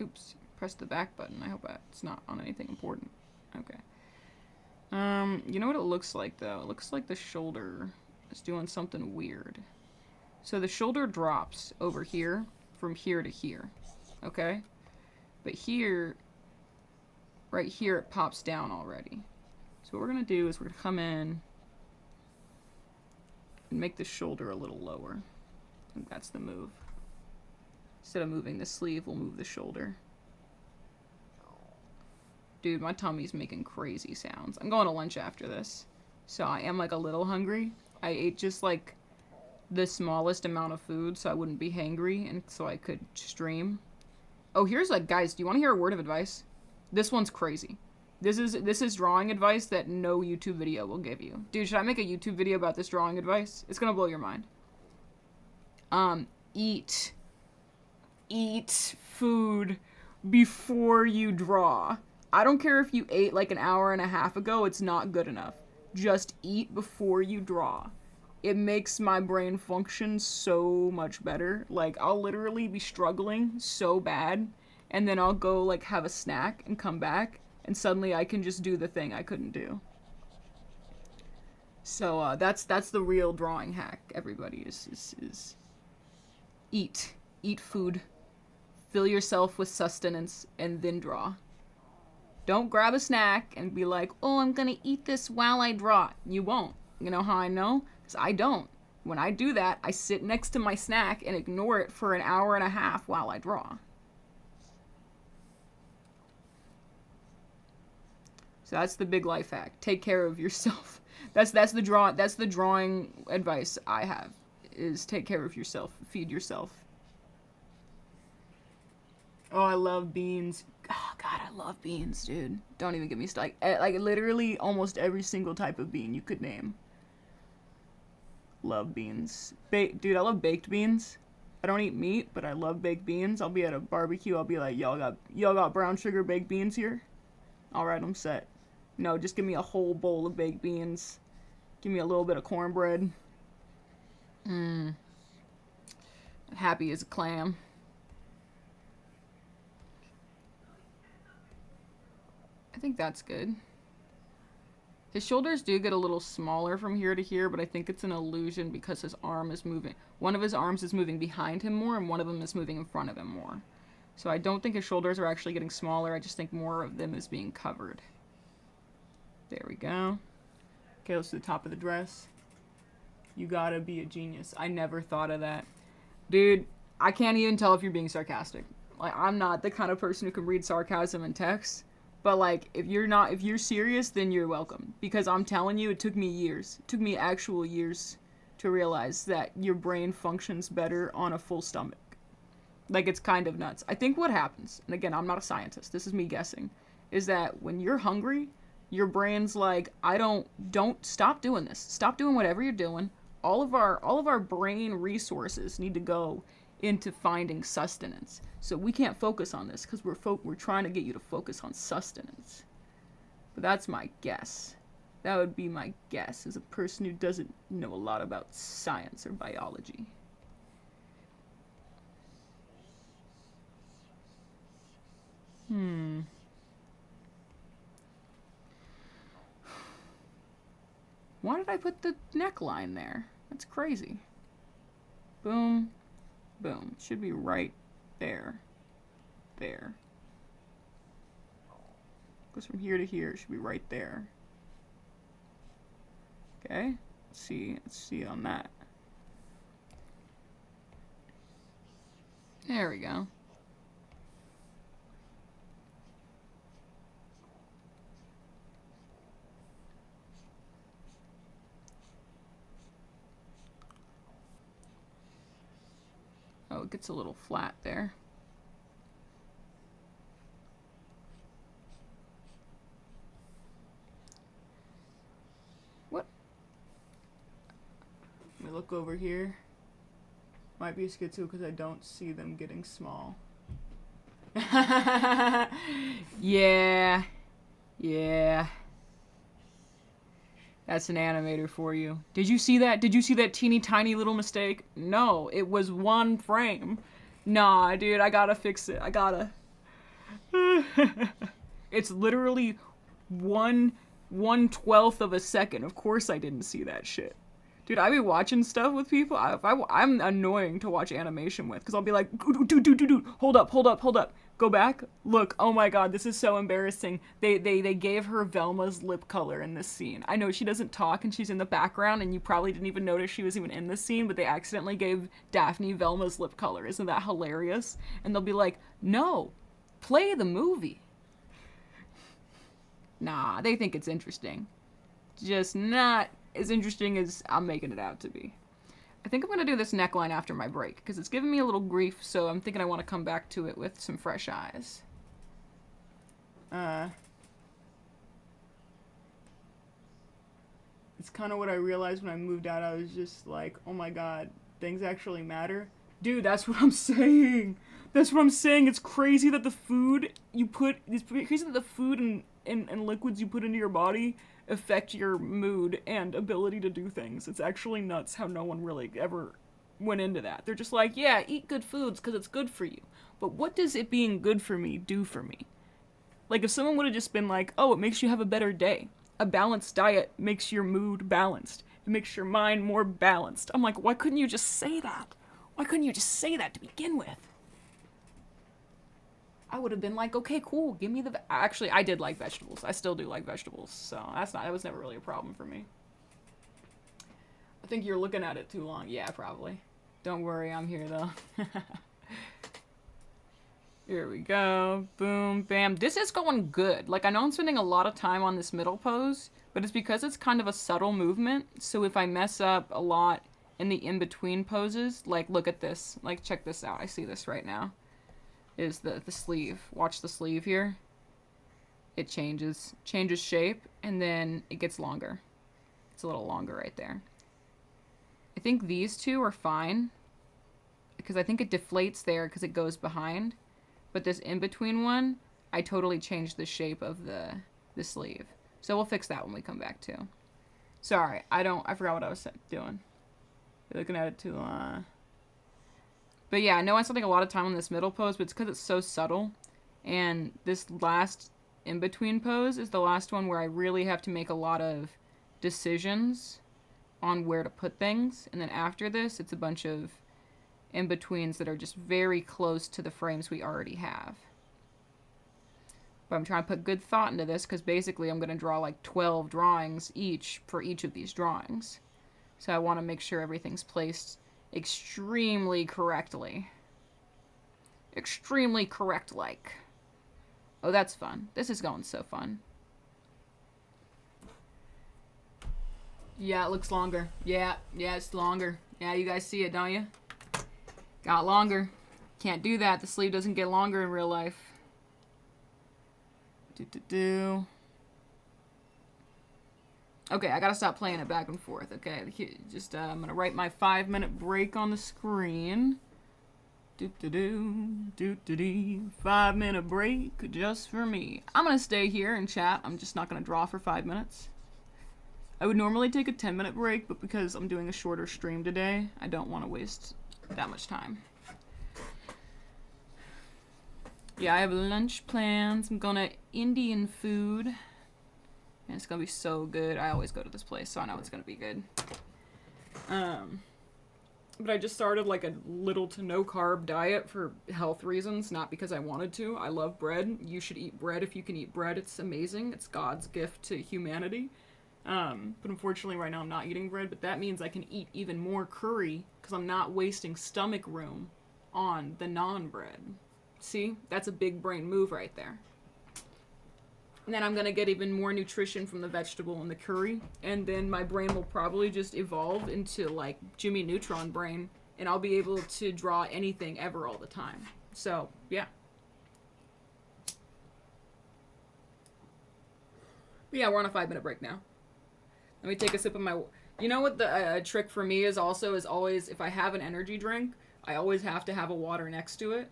Oops, press the back button. I hope it's not on anything important. Okay. You know what it looks like, though? It looks like the shoulder is doing something weird. So the shoulder drops over here, from here to here, okay? But here, right here, it pops down already. So what we're gonna do is we're gonna come in and make the shoulder a little lower. I think that's the move. Instead of moving the sleeve, we'll move the shoulder. Dude, my tummy's making crazy sounds. I'm going to lunch after this, so I am, like, a little hungry. I ate just, like, the smallest amount of food so I wouldn't be hangry and so I could stream. Oh, here's, like, guys, do you want to hear a word of advice? This one's crazy. This is drawing advice that no YouTube video will give you. Dude, should I make a YouTube video about this drawing advice? It's gonna blow your mind. Eat food before you draw. I don't care if you ate like an hour and a half ago, it's not good enough. Just eat before you draw. It makes my brain function so much better. Like, I'll literally be struggling so bad, and then I'll go, like, have a snack and come back, and suddenly I can just do the thing I couldn't do. So, that's the real drawing hack, everybody, is eat. Eat food. Fill yourself with sustenance, and then draw. Don't grab a snack and be like, oh, I'm gonna eat this while I draw. You won't. You know how I know? Because I don't. When I do that, I sit next to my snack and ignore it for an hour and a half while I draw. So that's the big life hack. Take care of yourself. That's the drawing advice I have, is take care of yourself. Feed yourself. Oh, I love beans. Oh, God, I love beans, dude. Don't even get me started. Like, literally almost every single type of bean you could name. Love beans. Dude, I love baked beans. I don't eat meat, but I love baked beans. I'll be at a barbecue. I'll be like, y'all got brown sugar baked beans here? Alright, I'm set. No, just give me a whole bowl of baked beans. Give me a little bit of cornbread. Happy as a clam. I think that's good. His shoulders do get a little smaller from here to here, but I think it's an illusion because his arm is moving. One of his arms is moving behind him more, and one of them is moving in front of him more. So I don't think his shoulders are actually getting smaller. I just think more of them is being covered. There we go. Okay, let's do the top of the dress. You gotta be a genius. I never thought of that. Dude, I can't even tell if you're being sarcastic. Like, I'm not the kind of person who can read sarcasm in text. But, like, if you're serious, then you're welcome. Because I'm telling you, it took me years. It took me actual years to realize that your brain functions better on a full stomach. Like, it's kind of nuts. I think what happens, and again, I'm not a scientist, this is me guessing, is that when you're hungry, your brain's like, don't stop doing this. Stop doing whatever you're doing. All of our brain resources need to go into finding sustenance. So we can't focus on this because we're trying to get you to focus on sustenance. But that's my guess. That would be my guess as a person who doesn't know a lot about science or biology. Why did I put the neckline there? That's crazy. Boom. Boom. Should be right there. There. Goes from here to here. It should be right there. Okay. Let's see on that. There we go. Oh, it gets a little flat there. What? Let me look over here. Might be a schizo because I don't see them getting small. Yeah. Yeah. That's an animator for you. Did you see that? Did you see that teeny tiny little mistake? No, it was one frame. Nah, dude, I gotta fix it. I gotta. It's literally 1/12 of a second. Of course I didn't see that shit. Dude, I be watching stuff with people. I'm annoying to watch animation with, because I'll be like, dude, hold up. Go back, look, oh my god, this is so embarrassing. They gave her Velma's lip color in this scene. I know she doesn't talk and she's in the background and you probably didn't even notice she was even in this scene, but they accidentally gave Daphne Velma's lip color. Isn't that hilarious? And they'll be like, no, play the movie. Nah, they think it's interesting. Just not as interesting as I'm making it out to be. I think I'm going to do this neckline after my break, because it's giving me a little grief, so I'm thinking I want to come back to it with some fresh eyes. It's kind of what I realized when I moved out. I was just like, oh my god, things actually matter. Dude, that's what I'm saying. That's what I'm saying. It's crazy that the food you put, it's crazy that the food and liquids you put into your body affect your mood and ability to do things. It's actually nuts how no one really ever went into that. They're just like, yeah, eat good foods because it's good for you. But what does it being good for me do for me? Like, if someone would have just been like, oh, it makes you have a better day. A balanced diet makes your mood balanced. It makes your mind more balanced. I'm like, why couldn't you just say that? Why couldn't you just say that to begin with? I would have been like, okay, cool, give me the... Actually, I did like vegetables. I still do like vegetables, so that was never really a problem for me. I think you're looking at it too long. Yeah, probably. Don't worry, I'm here, though. Here we go. Boom, bam. This is going good. Like, I know I'm spending a lot of time on this middle pose, but it's because it's kind of a subtle movement, so if I mess up a lot in the in-between poses, like, look at this. Like, check this out. I see this right now. Is the sleeve. Watch the sleeve here. It changes shape, and then it gets longer. It's a little longer right there. I think these two are fine, because I think it deflates there because it goes behind. But this in-between one, I totally changed the shape of the sleeve. So we'll fix that when we come back too. Sorry, I forgot what I was doing. You're looking at it too long. But yeah, I know I spent a lot of time on this middle pose, but it's because it's so subtle. And this last in-between pose is the last one where I really have to make a lot of decisions on where to put things. And then after this, it's a bunch of in-betweens that are just very close to the frames we already have. But I'm trying to put good thought into this because basically I'm going to draw like 12 drawings each for each of these drawings. So I want to make sure everything's placed extremely correctly. Extremely correct-like. Oh, that's fun. This is going so fun. Yeah, it looks longer. Yeah, it's longer. Yeah, you guys see it, don't you? Got longer. Can't do that. The sleeve doesn't get longer in real life. Okay, I gotta stop playing it back and forth. Okay, just I'm gonna write my 5-minute break on the screen. 5-minute break just for me. I'm gonna stay here and chat. I'm just not gonna draw for 5 minutes. I would normally take a 10-minute break, but because I'm doing a shorter stream today, I don't want to waste that much time. Yeah, I have lunch plans. I'm gonna Indian food. And it's gonna be so good. I always go to this place, so I know it's gonna be good. But I just started like a little to no carb diet for health reasons, not because I wanted to. I love bread. You should eat bread if you can eat bread. It's amazing. It's God's gift to humanity. But unfortunately right now I'm not eating bread, but that means I can eat even more curry because I'm not wasting stomach room on the non-bread. See? That's a big brain move right there. And then I'm going to get even more nutrition from the vegetable and the curry. And then my brain will probably just evolve into like Jimmy Neutron brain. And I'll be able to draw anything ever all the time. So, yeah. But yeah, we're on a 5-minute break now. Let me take a sip of my... You know what the trick for me is also is always, if I have an energy drink, I always have to have a water next to it.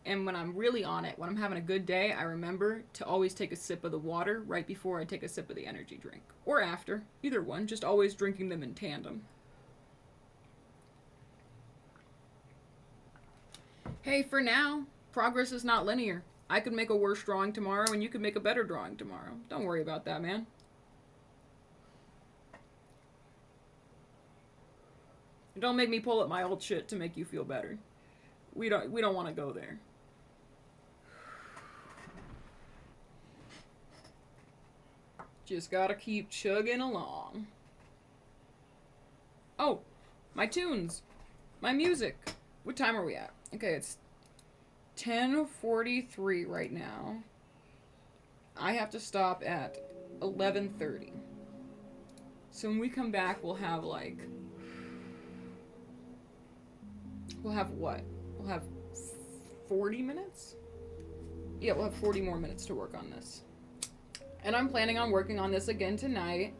And when I'm really on it, when I'm having a good day, I remember to always take a sip of the water right before I take a sip of the energy drink. Or after. Either one. Just always drinking them in tandem. Hey, for now, progress is not linear. I could make a worse drawing tomorrow and you could make a better drawing tomorrow. Don't worry about that, man. Don't make me pull up my old shit to make you feel better. We don't want to go there. Just gotta keep chugging along. Oh, my tunes. My music. What time are we at? Okay, it's 10:43 right now. I have to stop at 11:30. So when we come back, we'll have like... We'll have what? We'll have 40 minutes? Yeah, we'll have 40 more minutes to work on this. And I'm planning on working on this again tonight.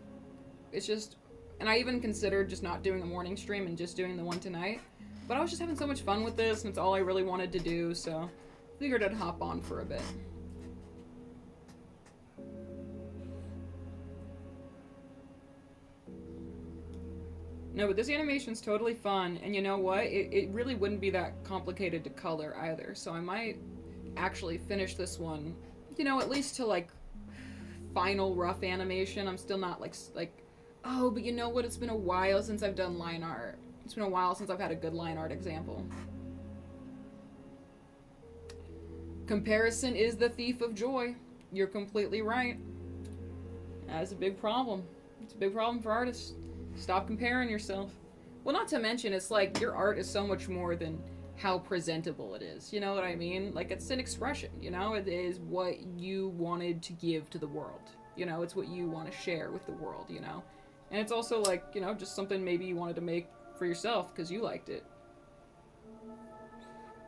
It's just... And I even considered just not doing a morning stream and just doing the one tonight. But I was just having so much fun with this, and it's all I really wanted to do, so... Figured I'd hop on for a bit. No, but this animation's totally fun, and you know what? It really wouldn't be that complicated to color either, so I might actually finish this one, you know, at least to, like, final rough animation. I'm still not, like, oh, but you know what? It's been a while since I've done line art. It's been a while since I've had a good line art example. Comparison is the thief of joy. You're completely right. That's a big problem. It's a big problem for artists. Stop comparing yourself. Well, not to mention, it's like your art is so much more than how presentable it is. You know what I mean? Like, it's an expression, you know? It is what you wanted to give to the world. You know, it's what you want to share with the world, you know? And it's also like, you know, just something maybe you wanted to make for yourself because you liked it.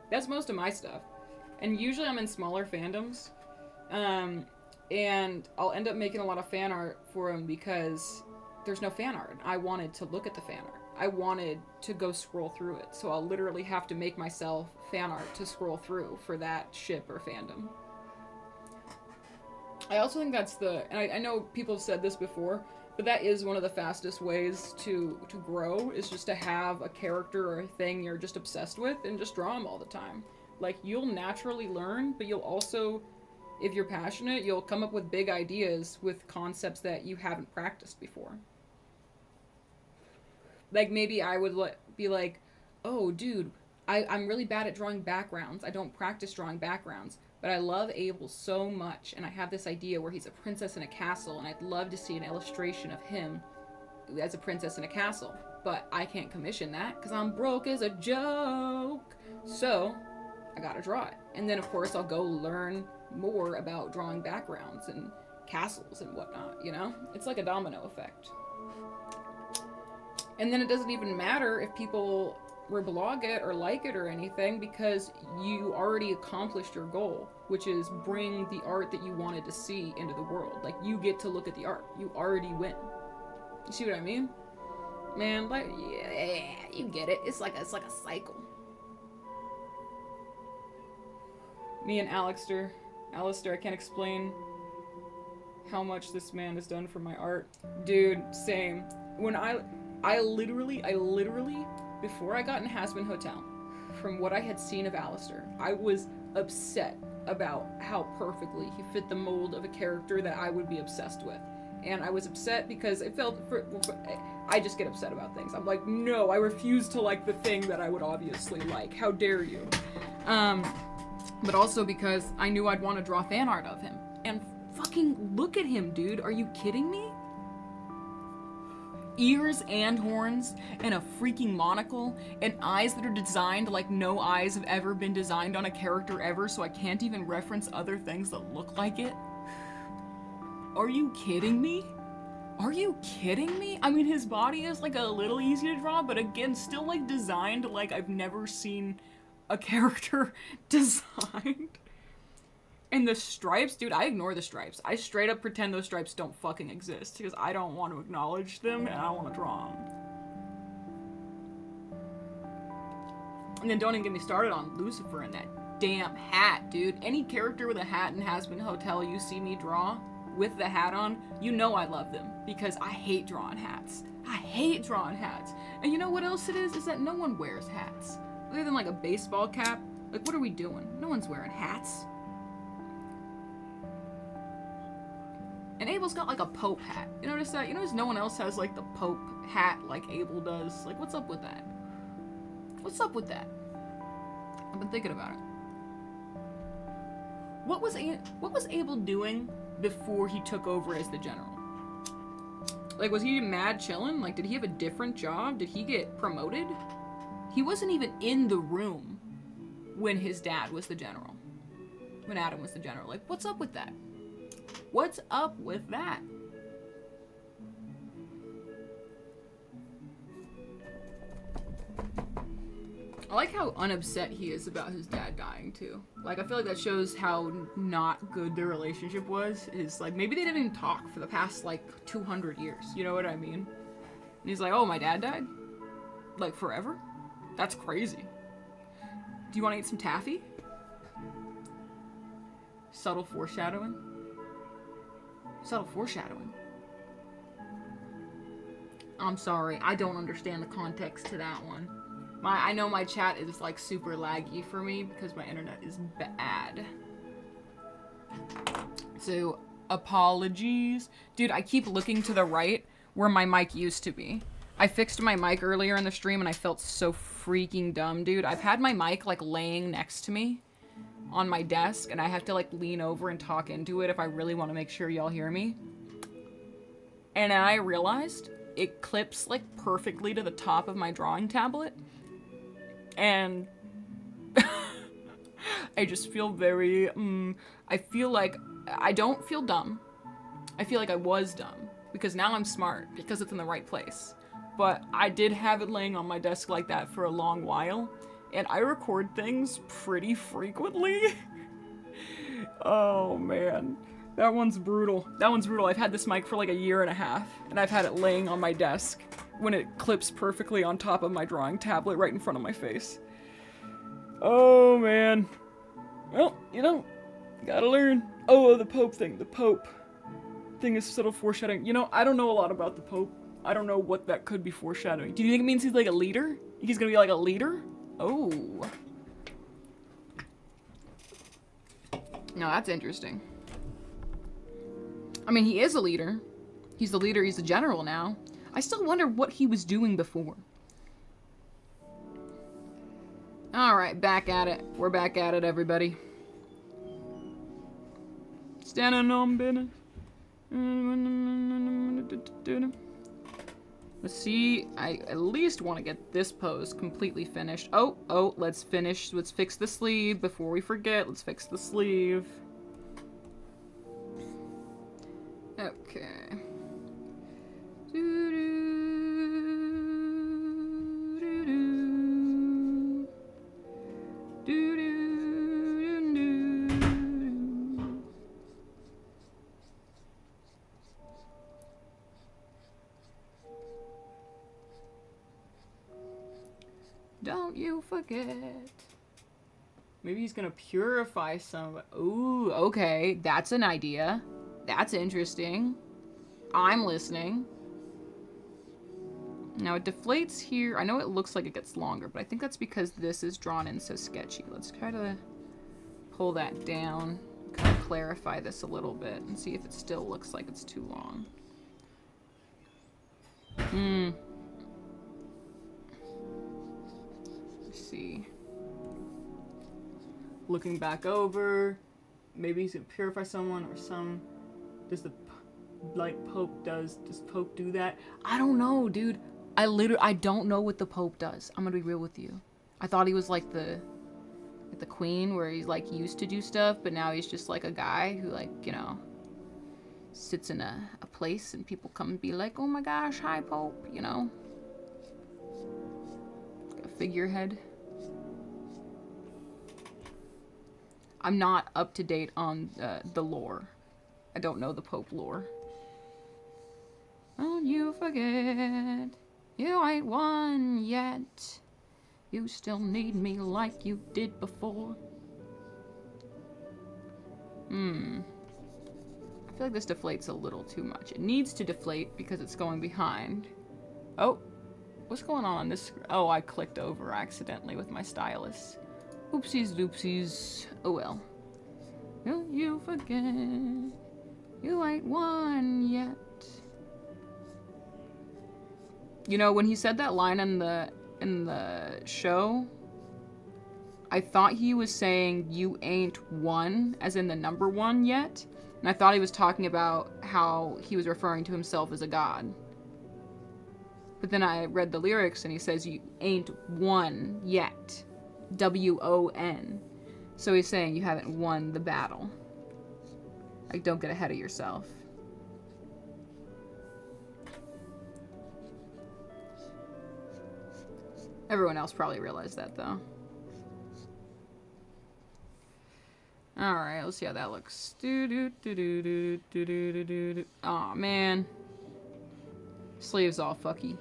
That's most of my stuff. And usually I'm in smaller fandoms. And I'll end up making a lot of fan art for them because there's no fan art. I wanted to look at the fan art. I wanted to go scroll through it. So I'll literally have to make myself fan art to scroll through for that ship or fandom. I also think that's and I know people have said this before, but that is one of the fastest ways to grow, is just to have a character or a thing you're just obsessed with and just draw them all the time. Like, you'll naturally learn, but you'll also if you're passionate, you'll come up with big ideas with concepts that you haven't practiced before. Like, maybe I would be like, oh, dude, I'm really bad at drawing backgrounds. I don't practice drawing backgrounds, but I love Abel so much, and I have this idea where he's a princess in a castle, and I'd love to see an illustration of him as a princess in a castle. But I can't commission that because I'm broke as a joke. So I gotta draw it. And then, of course, I'll go learn more about drawing backgrounds and castles and whatnot, you know? It's like a domino effect. And then it doesn't even matter if people reblog it or like it or anything, because you already accomplished your goal, which is bring the art that you wanted to see into the world. Like, you get to look at the art. You already win. You see what I mean? Man, like, yeah, you get it. It's like a cycle. Me and Alistair, I can't explain how much this man has done for my art. Dude, same. When I literally, before I got in Hazbin Hotel, from what I had seen of Alistair, I was upset about how perfectly he fit the mold of a character that I would be obsessed with. And I was upset because it felt, I just get upset about things. I'm like, no, I refuse to like the thing that I would obviously like. How dare you? But also because I knew I'd want to draw fan art of him. And fucking look at him, dude. Are you kidding me? Ears and horns, and a freaking monocle, and eyes that are designed like no eyes have ever been designed on a character ever, so I can't even reference other things that look like it. Are you kidding me? Are you kidding me? I mean, his body is like a little easy to draw, but again, still like designed like I've never seen a character designed. And the stripes, dude, I ignore the stripes. I straight up pretend those stripes don't fucking exist because I don't want to acknowledge them and I don't want to draw them. And then don't even get me started on Lucifer and that damn hat, dude. Any character with a hat in Hazbin Hotel you see me draw with the hat on, you know I love them because I hate drawing hats. I hate drawing hats. And you know what else it is? Is that no one wears hats. Other than like a baseball cap. Like, what are we doing? No one's wearing hats. And Abel's got like a Pope hat. You notice that? You notice no one else has like the Pope hat like Abel does? Like, what's up with that? What's up with that? I've been thinking about it. What was Abel doing before he took over as the general? Like, was he mad chillin'? Like, did he have a different job? Did he get promoted? He wasn't even in the room when his dad was the general. When Adam was the general. Like, what's up with that? What's up with that? I like how unupset he is about his dad dying, too. Like, I feel like that shows how not good their relationship was. Is like, maybe they didn't even talk for the past, like, 200 years. You know what I mean? And he's like, oh, my dad died? Like, forever? That's crazy. Do you want to eat some taffy? Subtle foreshadowing? Subtle foreshadowing. I'm sorry, I don't understand the context to that one. I know my chat is like super laggy for me because my internet is bad. So, apologies. Dude, I keep looking to the right where my mic used to be. I fixed my mic earlier in the stream and I felt so freaking dumb, dude. I've had my mic like laying next to me on my desk and I have to like lean over and talk into it if I really want to make sure y'all hear me. And I realized it clips like perfectly to the top of my drawing tablet. And I just feel very, I feel like I don't feel dumb. I feel like I was dumb because now I'm smart because it's in the right place. But I did have it laying on my desk like that for a long while. And I record things pretty frequently. Oh, man. That one's brutal. That one's brutal. I've had this mic for like a year and a half. And I've had it laying on my desk when it clips perfectly on top of my drawing tablet right in front of my face. Oh, man. Well, you know, gotta learn. Oh, the Pope thing. The Pope thing is subtle foreshadowing. You know, I don't know a lot about the Pope. I don't know what that could be foreshadowing. Do you think it means he's like a leader? He's gonna be like a leader? Oh. No, that's interesting. I mean, he is a leader. He's the leader, he's the general now. I still wonder what he was doing before. Alright, back at it. We're back at it, everybody. Standing on business. Let's see. I at least want to get this pose completely finished. Oh, let's finish. Let's fix the sleeve before we forget. Let's fix the sleeve. Okay. Don't you forget. Maybe he's gonna purify some. Ooh, okay. That's an idea. That's interesting. I'm listening. Now it deflates here. I know it looks like it gets longer, but I think that's because this is drawn in so sketchy. Let's try to pull that down, kind of clarify this a little bit, and see if it still looks like it's too long. Let's see. Looking back over, maybe he's gonna purify someone or some. Does the Pope does Pope do that? I don't know, dude. I don't know what the Pope does. I'm gonna be real with you. I thought he was like the Queen, where he's like used to do stuff, but now he's just like a guy who, like, you know, sits in a place and people come and be like, oh my gosh, hi Pope, you know, like a figurehead. I'm not up to date on the lore. I don't know the Pope lore. Don't you forget, you ain't won yet. You still need me like you did before. I feel like this deflates a little too much. It needs to deflate because it's going behind. Oh, what's going on this? Oh, I clicked over accidentally with my stylus. Oopsies doopsies. Oh well. Don't you forget, you ain't won yet. You know, when he said that line in the show, I thought he was saying you ain't won, as in the number one yet. And I thought he was talking about how he was referring to himself as a god. But then I read the lyrics and he says you ain't won yet. W-O-N. So he's saying you haven't won the battle. Like, don't get ahead of yourself. Everyone else probably realized that, though. Alright, let's see how that looks. Aw, man. Sleeve's all fucky.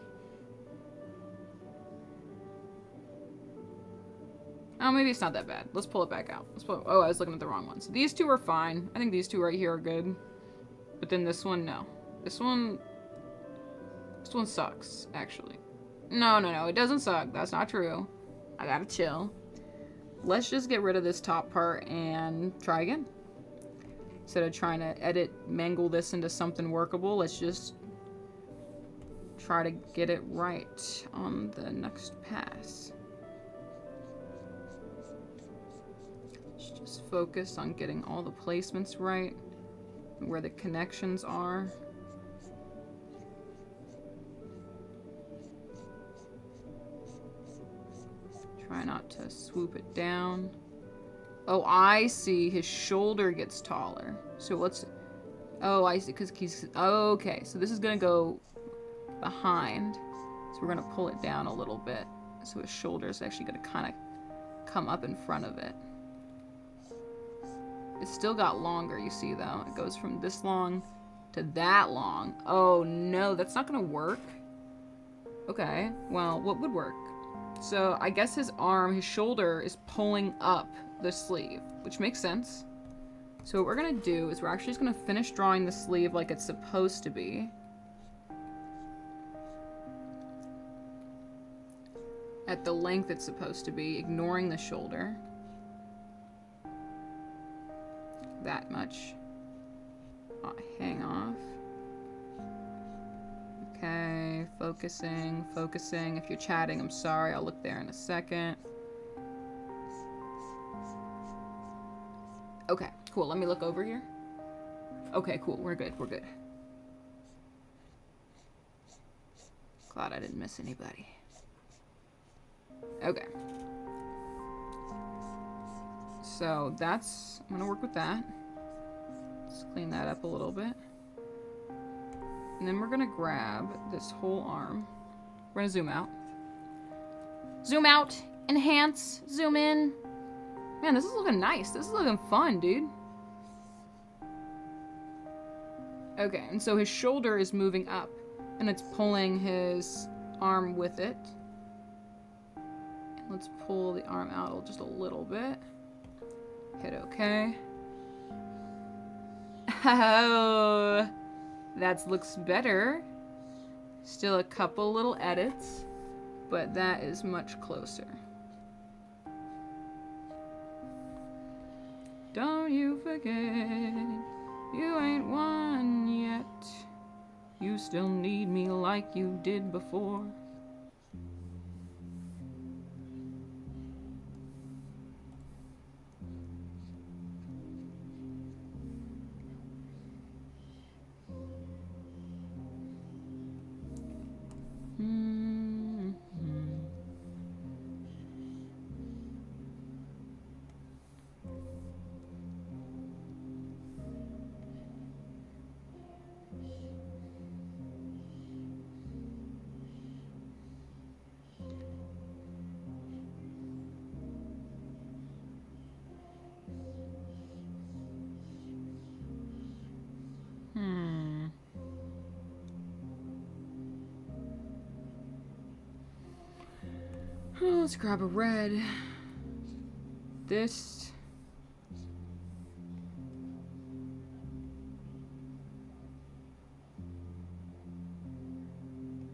Oh, maybe it's not that bad. Let's pull it back out. Oh, I was looking at the wrong ones. These two are fine. I think these two right here are good. But then this one, no. This one sucks, actually. No, it doesn't suck. That's not true. I gotta chill. Let's just get rid of this top part and try again. Instead of trying to mangle this into something workable, let's just try to get it right on the next pass. Let's just focus on getting all the placements right, where the connections are. Try not to swoop it down. Oh, I see. His shoulder gets taller. So let's... Oh, I see. Because he's... Okay, so this is going to go behind. So we're going to pull it down a little bit. So his shoulder is actually going to kind of come up in front of it. It's still got longer, you see, though. It goes from this long to that long. Oh, no. That's not going to work. Okay. Well, what would work? So I guess his shoulder is pulling up the sleeve, which makes sense. So what we're going to do is we're actually just going to finish drawing the sleeve like it's supposed to be. At the length it's supposed to be, ignoring the shoulder. that much. Hang off. Okay, focusing, focusing. If you're chatting, I'm sorry. I'll look there in a second. Okay, cool. Let me look over here. Okay, cool. We're good. We're good. Glad I didn't miss anybody. Okay. So that's... I'm gonna work with that. Let's clean that up a little bit. And then we're gonna grab this whole arm. We're gonna zoom out. Zoom out! Enhance! Zoom in! Man, this is looking nice. This is looking fun, dude. Okay, and so his shoulder is moving up. And it's pulling his arm with it. And let's pull the arm out just a little bit. Hit OK. Oh, that looks better. Still a couple little edits, but that is much closer. Don't you forget, you ain't won yet. You still need me like you did before. Oh, let's grab a red. This.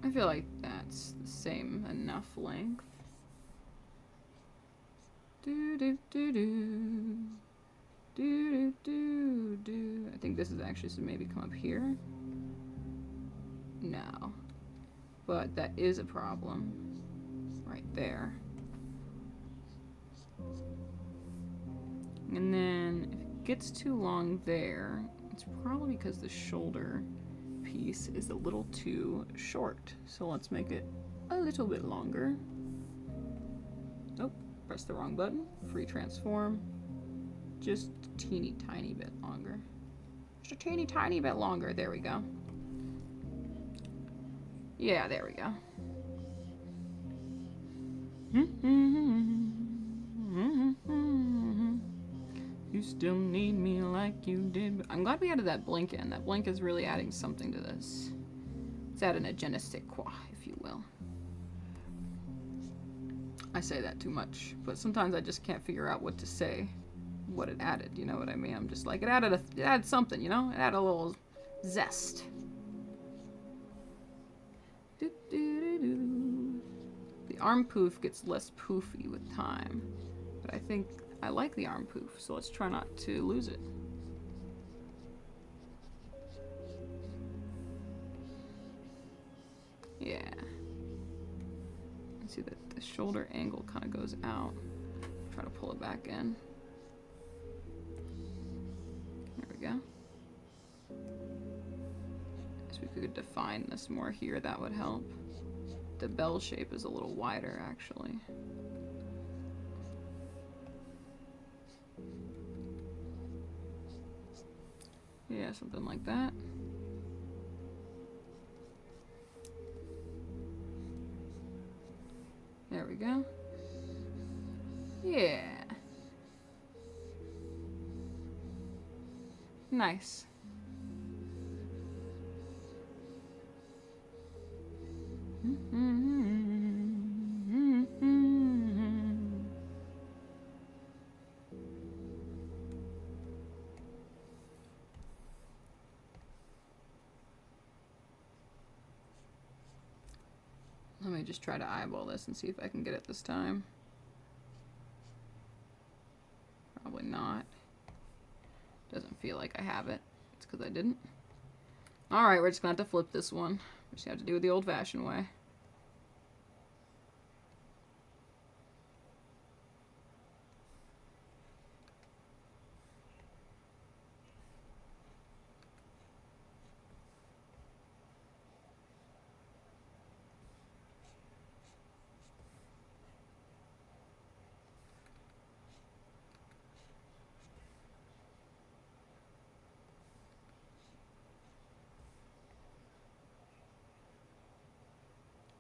I feel like that's the same enough length. Do do do do. Do do do do. I think this is actually so maybe come up here. No. But that is a problem. Right there. And then if it gets too long there, it's probably because the shoulder piece is a little too short. So let's make it a little bit longer. Oh, press the wrong button. Free transform. Just a teeny tiny bit longer. Just a teeny tiny bit longer. There we go. Yeah, there we go. You still need me like you did. I'm glad we added that blink in. That blink is really adding something to this. It's adding a je ne sais quoi, if you will. I say that too much, but sometimes I just can't figure out what to say, what it added. You know what I mean? I'm just like, it added something, you know? It added a little zest. Do, do, do, do. The arm poof gets less poofy with time, but I think I like the arm poof, so let's try not to lose it. Yeah. See that the shoulder angle kind of goes out. Try to pull it back in. There we go. So we could define this more here, that would help. The bell shape is a little wider, actually. Yeah, something like that. There we go. Yeah. Nice. Let me just try to eyeball this and see if I can get it this time. Probably not. Doesn't feel like I have it. It's because I didn't. Alright, we're just gonna have to flip this one. We just have to do it the old-fashioned way.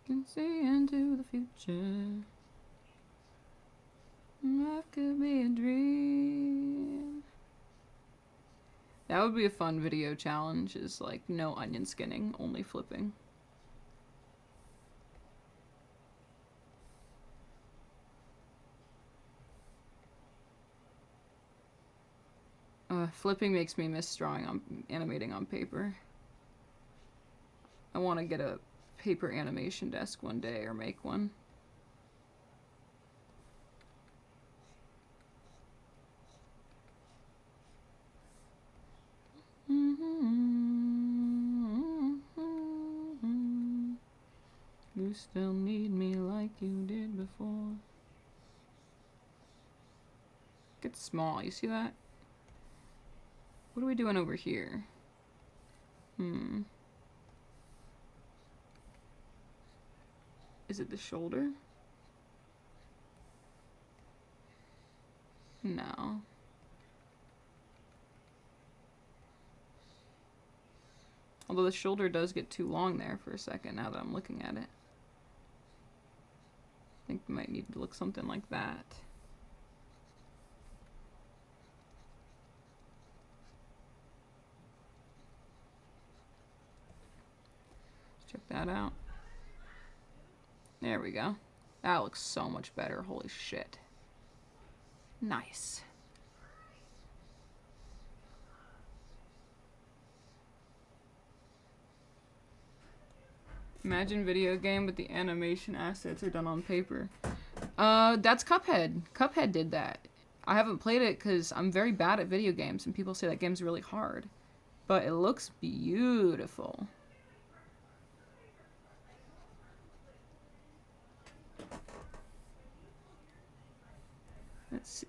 Can see into the future. Life could be a dream. That would be a fun video challenge, is like no onion skinning, only flipping. Flipping makes me miss animating on paper. I want to get a paper animation desk one day, or make one. You still need me like you did before. Get small, you see that? What are we doing over here? Is it the shoulder? No. Although the shoulder does get too long there for a second now that I'm looking at it. I think we might need to look something like that. Let's check that out. There we go. That looks so much better. Holy shit. Nice. Imagine video game, but the animation assets are done on paper. That's Cuphead. Cuphead did that. I haven't played it because I'm very bad at video games, and people say that game's really hard. But it looks beautiful. Let's see.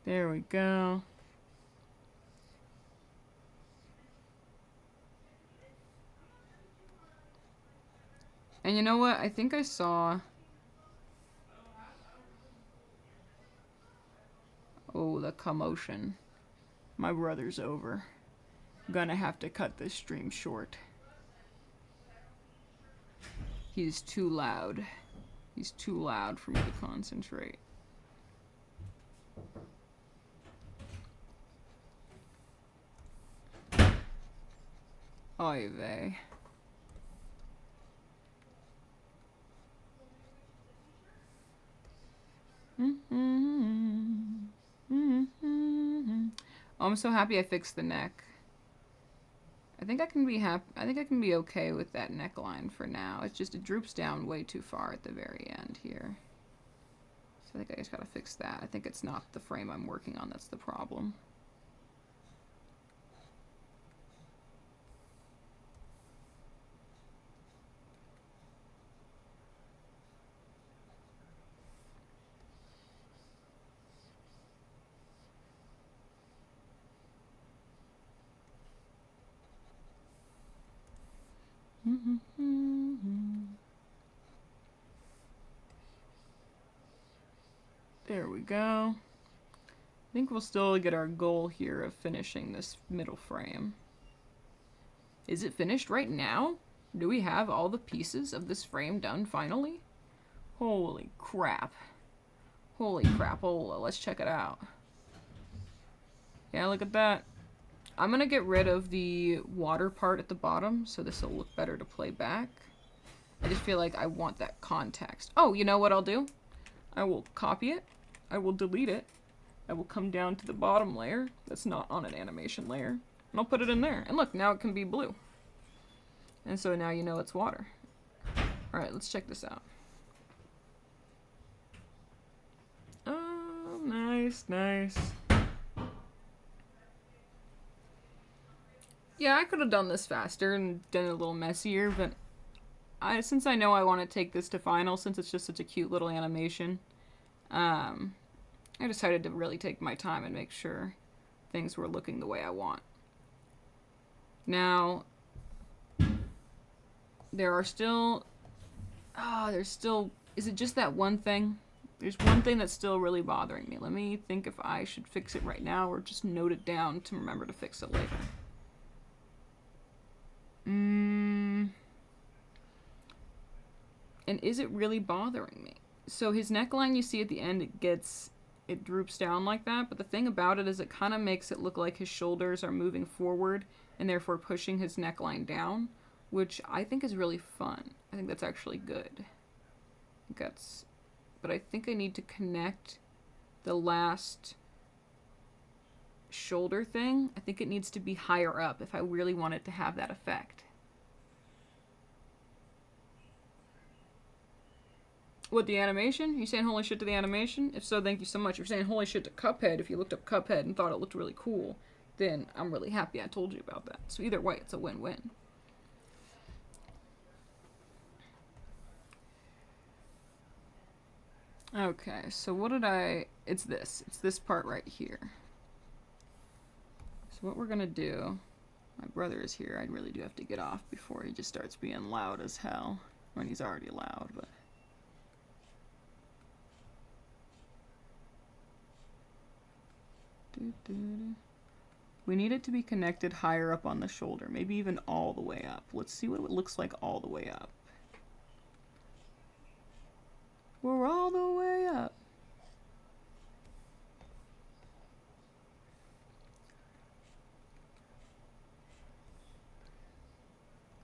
There we go. And you know what? I think I saw... Oh, the commotion. My brother's over. I'm gonna have to cut this stream short. He's too loud. He's too loud for me to concentrate. Oy vey. Oh, I'm so happy I fixed the neck. I think I can be I think I can be okay with that neckline for now. It's just it droops down way too far at the very end here. So I think I just gotta fix that. I think it's not the frame I'm working on that's the problem. There we go. I think we'll still get our goal here of finishing this middle frame. Is it finished right now? Do we have all the pieces of this frame done finally? Holy crap. Holy crapola. Let's check it out. Yeah, look at that. I'm gonna get rid of the water part at the bottom, so this will look better to play back. I just feel like I want that context. Oh, you know what I'll do? I will copy it. I will delete it. I will come down to the bottom layer that's not on an animation layer, and I'll put it in there. And look, now it can be blue. And so now you know it's water. Alright, let's check this out. Nice, nice. Yeah, I could have done this faster and done it a little messier, but since I know I want to take this to final, since it's just such a cute little animation, I decided to really take my time and make sure things were looking the way I want. Now, there's still, is it just that one thing? There's one thing that's still really bothering me. Let me think if I should fix it right now or just note it down to remember to fix it later. And is it really bothering me? So his neckline, you see at the end, it droops down like that, but the thing about it is it kind of makes it look like his shoulders are moving forward and therefore pushing his neckline down, which I think is really fun. I think that's actually good. But I think I need to connect the last shoulder thing. I think it needs to be higher up if I really want it to have that effect. What, the animation? Are you saying holy shit to the animation? If so, thank you so much. If you're saying holy shit to Cuphead, if you looked up Cuphead and thought it looked really cool, then I'm really happy I told you about that. So either way, it's a win-win. Okay, so what did it's this part right here. So what we're gonna do, my brother is here, I really do have to get off before he just starts being loud as hell. When he's already loud, but. We need it to be connected higher up on the shoulder, maybe even all the way up. Let's see what it looks like all the way up. We're all the way up.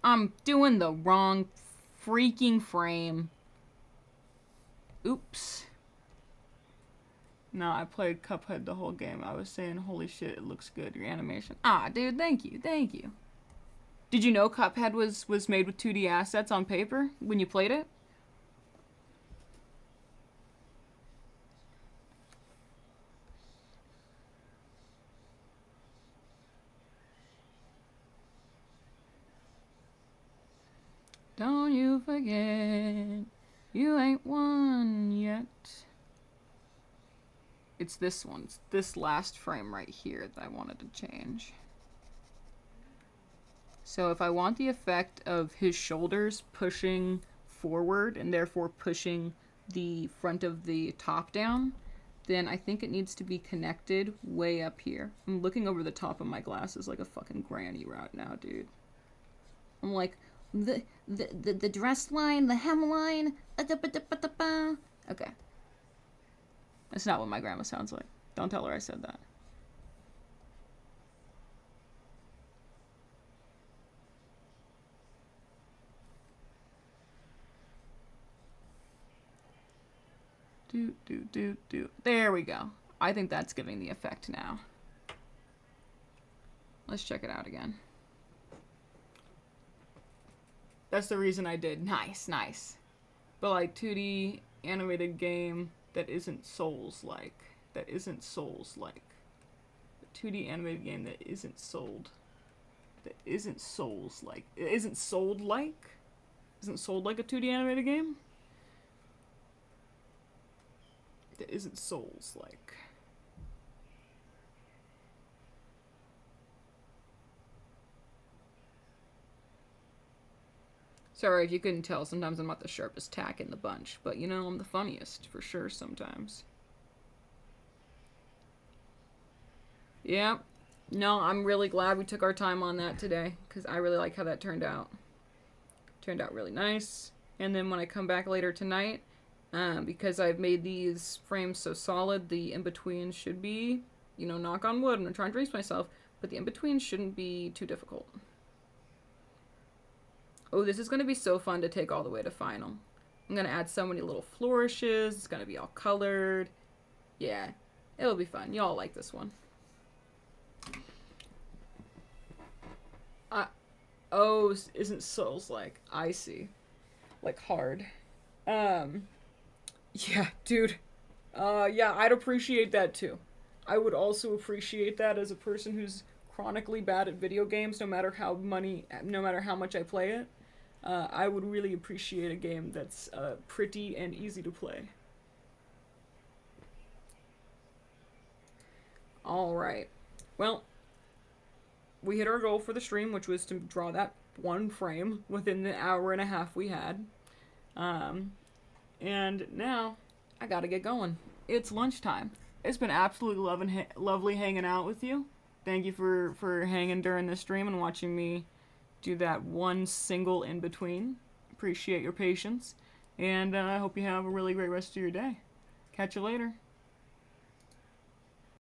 I'm doing the wrong freaking frame. Oops. No, I played Cuphead the whole game. I was saying, holy shit, it looks good, your animation. Ah, dude, thank you, thank you. Did you know Cuphead was made with 2D assets on paper when you played it? Don't you forget, you ain't won yet. It's this one. It's this last frame right here that I wanted to change. So if I want the effect of his shoulders pushing forward and therefore pushing the front of the top down, then I think it needs to be connected way up here. I'm looking over the top of my glasses like a fucking granny right now, dude. I'm like, the dress line, the hemline, okay. That's not what my grandma sounds like. Don't tell her I said that. Do. There we go. I think that's giving the effect now. Let's check it out again. That's the reason I did. Nice, nice. But like 2D animated game that isn't Souls-like. That isn't Souls-like. A 2D animated game that isn't sold. That isn't Souls-like. It isn't sold-like? Isn't sold like a 2D animated game? That isn't Souls-like. Sorry if you couldn't tell, sometimes I'm not the sharpest tack in the bunch, but you know, I'm the funniest, for sure, sometimes. Yeah. No, I'm really glad we took our time on that today, because I really like how that turned out. Turned out really nice. And then when I come back later tonight, because I've made these frames so solid, the in-between should be, you know, knock on wood, I'm not trying to jinx myself, but the in-between shouldn't be too difficult. Oh, this is going to be so fun to take all the way to final. I'm going to add so many little flourishes. It's going to be all colored. Yeah, it'll be fun. Y'all like this one. Oh, isn't Souls-like. I see. Like hard. Yeah, dude. Yeah, I'd appreciate that too. I would also appreciate that as a person who's chronically bad at video games, no matter how much I play it. I would really appreciate a game that's pretty and easy to play. All right. Well, we hit our goal for the stream, which was to draw that one frame within the hour and a half we had. And now I gotta get going. It's lunchtime. It's been absolutely lovely hanging out with you. Thank you for hanging during this stream and watching me do that one single in between. Appreciate your patience. And I hope you have a really great rest of your day. Catch you later.